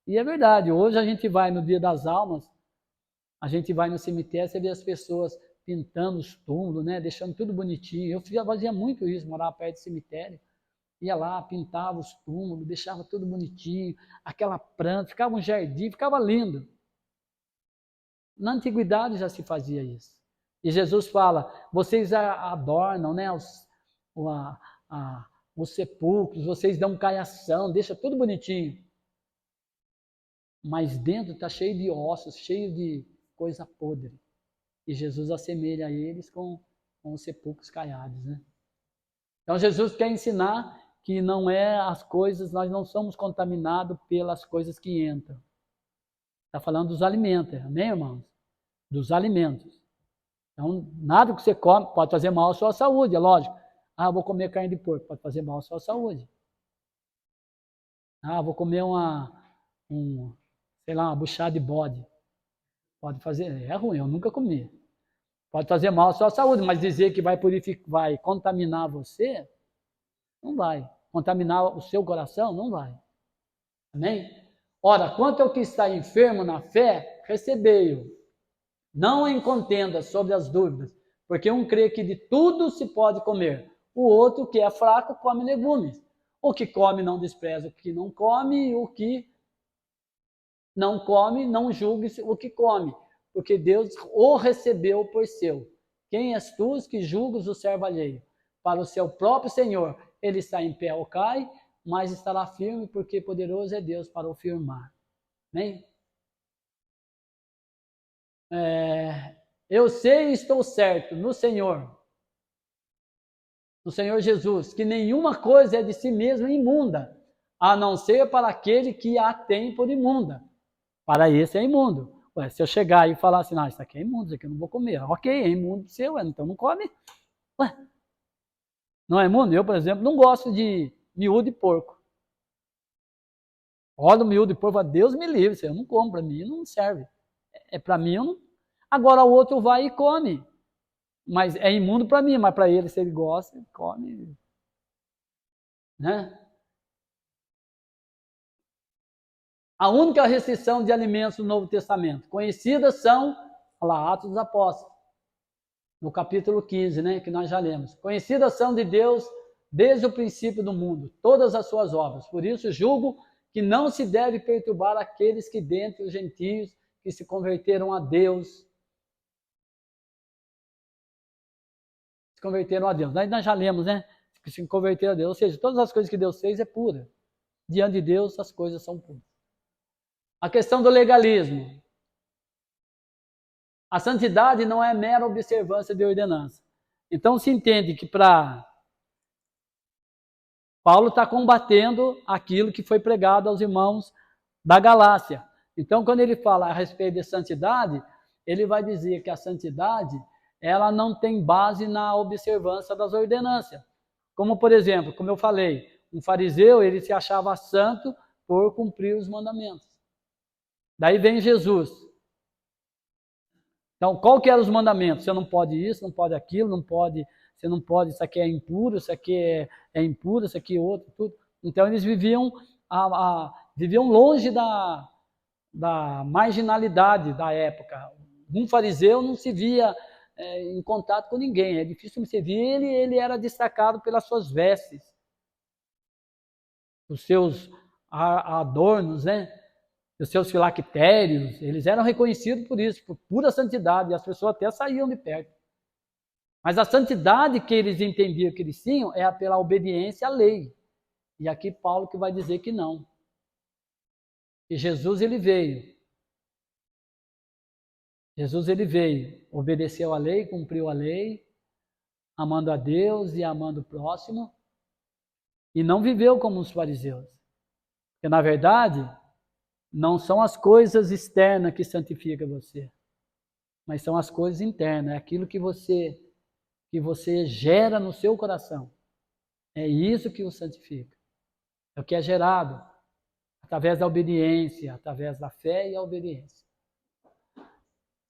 E é verdade, hoje a gente vai no Dia das Almas, a gente vai no cemitério, você vê as pessoas pintando os túmulos, né? Deixando tudo bonitinho. Eu fazia muito isso, morava perto do cemitério. Ia lá, pintava os túmulos, deixava tudo bonitinho, aquela planta, ficava um jardim, ficava lindo. Na antiguidade já se fazia isso. E Jesus fala, vocês adornam, né, os sepulcros, vocês dão caiação, deixa tudo bonitinho. Mas dentro está cheio de ossos, cheio de coisa podre. E Jesus assemelha eles com os sepulcros caiados, né? Então Jesus quer ensinar que não é as coisas, nós não somos contaminados pelas coisas que entram. Está falando dos alimentos, amém, irmãos? Dos alimentos. Então, nada que você come pode fazer mal à sua saúde, é lógico. Ah, vou comer carne de porco, pode fazer mal à sua saúde. Ah, vou comer uma buchada de bode. Pode fazer, é ruim, eu nunca comi. Pode fazer mal à sua saúde, mas dizer que vai contaminar você, não vai. Contaminar o seu coração, não vai. Amém? Ora, quanto ao que está enfermo na fé, recebei-o. Não em contenda sobre as dúvidas, porque um crê que de tudo se pode comer, o outro que é fraco come legumes. O que come não despreza o que não come, e o que não come não julgue o que come, porque Deus o recebeu por seu. Quem és tu que julgas o servo alheio? Para o seu próprio Senhor, ele está em pé ou cai, mas estará firme, porque poderoso é Deus para o firmar. Amém? Eu sei e estou certo no Senhor Jesus, que nenhuma coisa é de si mesma imunda, a não ser para aquele que a tem por imunda. Para esse é imundo. Ué, se eu chegar e falar assim, não, isso aqui é imundo, isso aqui eu não vou comer. Ok, é imundo seu, então não come. Ué, não é imundo? Eu, por exemplo, não gosto de miúdo de porco. Olha o miúdo de porco, Deus me livre, isso eu não como, para mim não serve. Para mim, eu não... Agora o outro vai e come. Mas é imundo para mim, mas para ele, se ele gosta, ele come. Né? A única restrição de alimentos no Novo Testamento. Conhecidas são, olha lá, Atos dos Apóstolos, no capítulo 15, né, que nós já lemos. Conhecidas são de Deus desde o princípio do mundo, todas as suas obras. Por isso julgo que não se deve perturbar aqueles que dentre os gentios que se converteram a Deus. Se converteram a Deus. Nós já lemos, né? Que se converteram a Deus. Ou seja, todas as coisas que Deus fez é pura. Diante de Deus, as coisas são puras. A questão do legalismo. A santidade não é mera observância de ordenança. Então se entende que Paulo está combatendo aquilo que foi pregado aos irmãos da Galácia. Então, quando ele fala a respeito de santidade, ele vai dizer que a santidade ela não tem base na observância das ordenanças. Como, por exemplo, como eu falei, um fariseu ele se achava santo por cumprir os mandamentos. Daí vem Jesus. Então, qual que eram os mandamentos? Você não pode isso, não pode aquilo, não pode, você não pode, isso aqui é impuro, isso aqui é impuro, isso aqui é outro, tudo. Então, eles viviam longe da marginalidade da época. Um fariseu não se via em contato com ninguém, é difícil você ver ele era destacado pelas suas vestes, os seus adornos, né? Os seus filactérios, eles eram reconhecidos por isso, por pura santidade, e as pessoas até saíam de perto. Mas a santidade que eles entendiam que eles tinham é pela obediência à lei. E aqui Paulo que vai dizer que não. E Jesus ele veio, obedeceu à lei, cumpriu a lei, amando a Deus e amando o próximo, e não viveu como os fariseus. Porque na verdade, não são as coisas externas que santificam você, mas são as coisas internas, é aquilo que você gera no seu coração. É isso que o santifica. É o que é gerado através da obediência, através da fé e a obediência.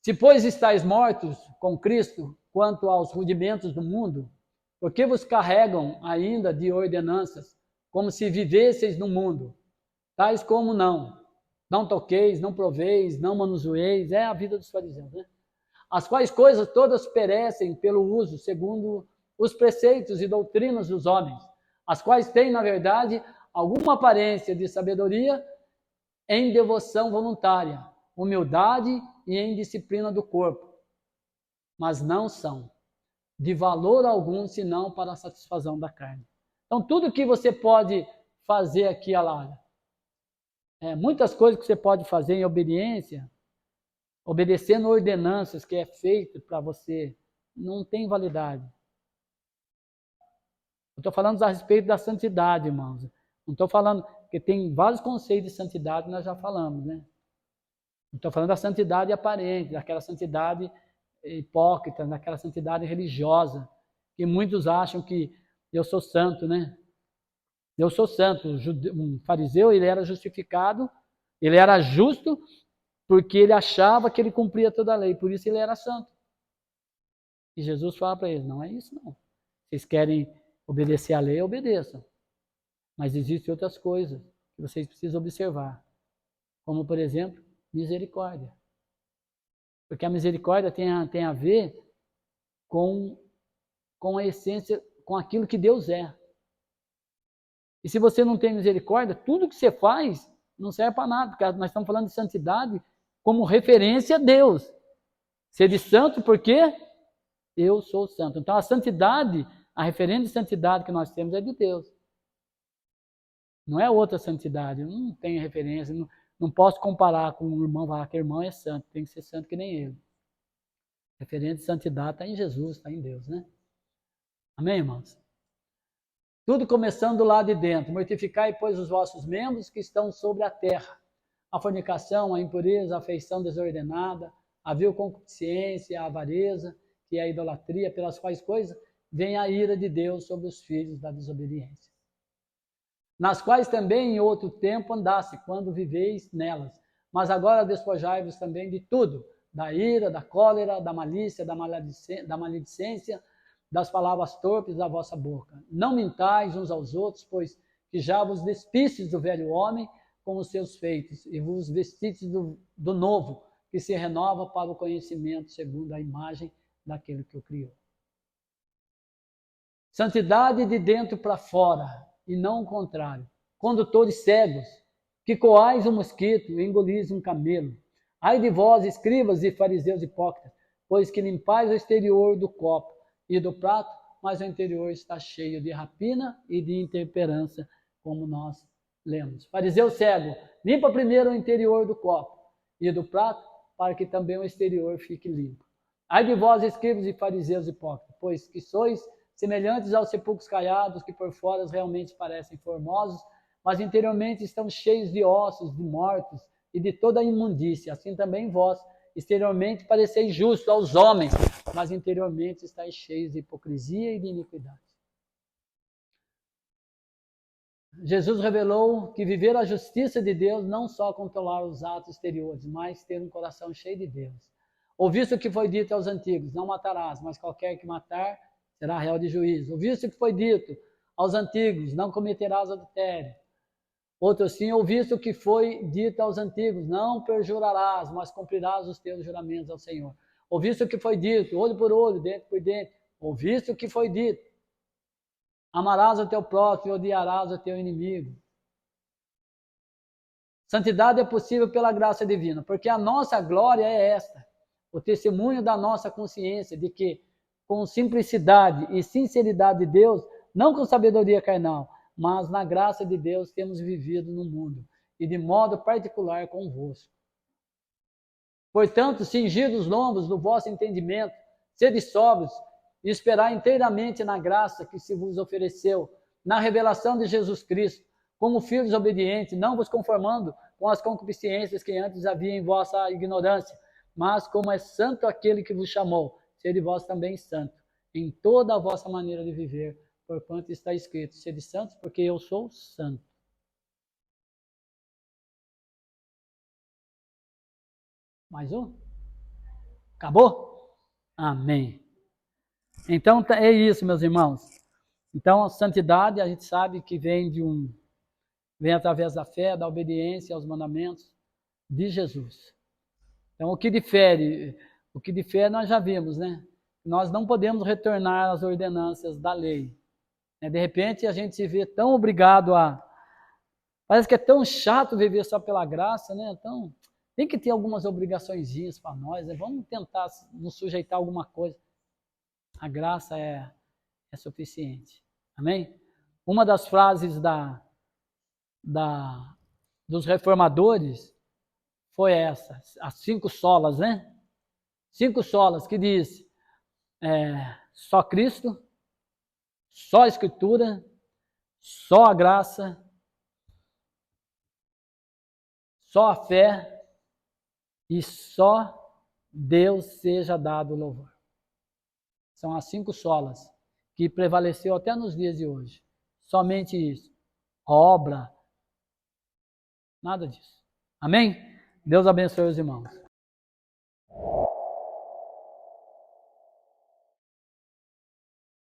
Se, pois, estáis mortos com Cristo quanto aos rudimentos do mundo, por que vos carregam ainda de ordenanças, como se vivesseis no mundo, tais como não toqueis, não proveis, não manuseeis, é a vida dos fariseus, né? As quais coisas todas perecem pelo uso, segundo os preceitos e doutrinas dos homens, as quais têm, na verdade, alguma aparência de sabedoria em devoção voluntária, humildade e em disciplina do corpo, mas não são de valor algum, senão para a satisfação da carne. Então, tudo que você pode fazer aqui, Alária, muitas coisas que você pode fazer em obediência, obedecendo ordenanças que é feito para você, não tem validade. Eu estou falando a respeito da santidade, irmãos. Não estou falando, porque tem vários conceitos de santidade que nós já falamos, né? Não estou falando da santidade aparente, daquela santidade hipócrita, daquela santidade religiosa, que muitos acham que eu sou santo, né? Eu sou santo. Um fariseu, ele era justificado, ele era justo, porque ele achava que ele cumpria toda a lei, por isso ele era santo. E Jesus fala para eles, não é isso não. Vocês querem obedecer à lei, obedeçam. Mas existem outras coisas que vocês precisam observar. Como, por exemplo, misericórdia. Porque a misericórdia tem a ver com a essência, com aquilo que Deus é. E se você não tem misericórdia, tudo que você faz não serve para nada, porque nós estamos falando de santidade como referência a Deus. Ser santo porque eu sou santo. Então a santidade, a referência de santidade que nós temos é de Deus. Não é outra santidade, eu não tenho referência, não posso comparar com um irmão, falar que o irmão é santo, tem que ser santo que nem ele. A referência de santidade está em Jesus, está em Deus, né? Amém, irmãos? Tudo começando lá de dentro. Mortificai, pois, os vossos membros que estão sobre a terra. A fornicação, a impureza, a afeição desordenada, a vil concupiscência, a avareza, que é a idolatria, pelas quais coisas vem a ira de Deus sobre os filhos da desobediência. Nas quais também em outro tempo andasse, quando viveis nelas. Mas agora despojai-vos também de tudo, da ira, da cólera, da malícia, da maledicência, das palavras torpes da vossa boca. Não mintais uns aos outros, pois que já vos despistes do velho homem com os seus feitos, e vos vestistes do novo, que se renova para o conhecimento segundo a imagem daquele que o criou. Santidade de dentro para fora, e não o contrário. Condutores cegos, que coais um mosquito e engolis um camelo. Ai de vós, escribas e fariseus hipócritas, pois que limpais o exterior do copo e do prato, mas o interior está cheio de rapina e de intemperança, como nós lemos. Fariseu cego, limpa primeiro o interior do copo e do prato, para que também o exterior fique limpo. Ai de vós, escribas e fariseus hipócritas, pois que sois semelhantes aos sepulcros caiados, que por fora realmente parecem formosos, mas interiormente estão cheios de ossos, de mortos e de toda a imundícia. Assim também vós, exteriormente pareceis justos aos homens, mas interiormente estáis cheios de hipocrisia e de iniquidade. Jesus revelou que viver a justiça de Deus não só controlar os atos exteriores, mas ter um coração cheio de Deus. Ouviste o que foi dito aos antigos, não matarás, mas qualquer que matar será réu de juízo. Ouviste o que foi dito aos antigos, não cometerás adultério. Outro sim, ouviste o que foi dito aos antigos, não perjurarás, mas cumprirás os teus juramentos ao Senhor. Ouviste o que foi dito, olho por olho, dente por dente. Ouviste o que foi dito, amarás o teu próximo e odiarás o teu inimigo. Santidade é possível pela graça divina, porque a nossa glória é esta, o testemunho da nossa consciência de que, com simplicidade e sinceridade de Deus, não com sabedoria carnal, mas na graça de Deus temos vivido no mundo, e de modo particular convosco. Portanto, cingidos os lombos do vosso entendimento, sede sóbrios, e esperar inteiramente na graça que se vos ofereceu, na revelação de Jesus Cristo, como filhos obedientes, não vos conformando com as concupiscências que antes havia em vossa ignorância, mas como é santo aquele que vos chamou, sede vós também santo, em toda a vossa maneira de viver, porquanto está escrito, sede santos, porque eu sou santo. Mais um? Acabou? Amém. Então é isso, meus irmãos. Então a santidade a gente sabe que vem através da fé, da obediência aos mandamentos de Jesus. Então o que difere nós já vimos, né? Nós não podemos retornar às ordenanças da lei. De repente a gente se vê tão obrigado parece que é tão chato viver só pela graça, né? Então tem que ter algumas obrigaçõezinhas para nós, né? Vamos tentar nos sujeitar a alguma coisa. A graça é suficiente. Amém? Uma das frases dos reformadores foi essa, as 5 solas, né? 5 solas que diz só Cristo, só a Escritura, só a graça, só a fé e só Deus seja dado o louvor. São as 5 solas que prevaleceu até nos dias de hoje. Somente isso. Obra. Nada disso. Amém? Deus abençoe os irmãos.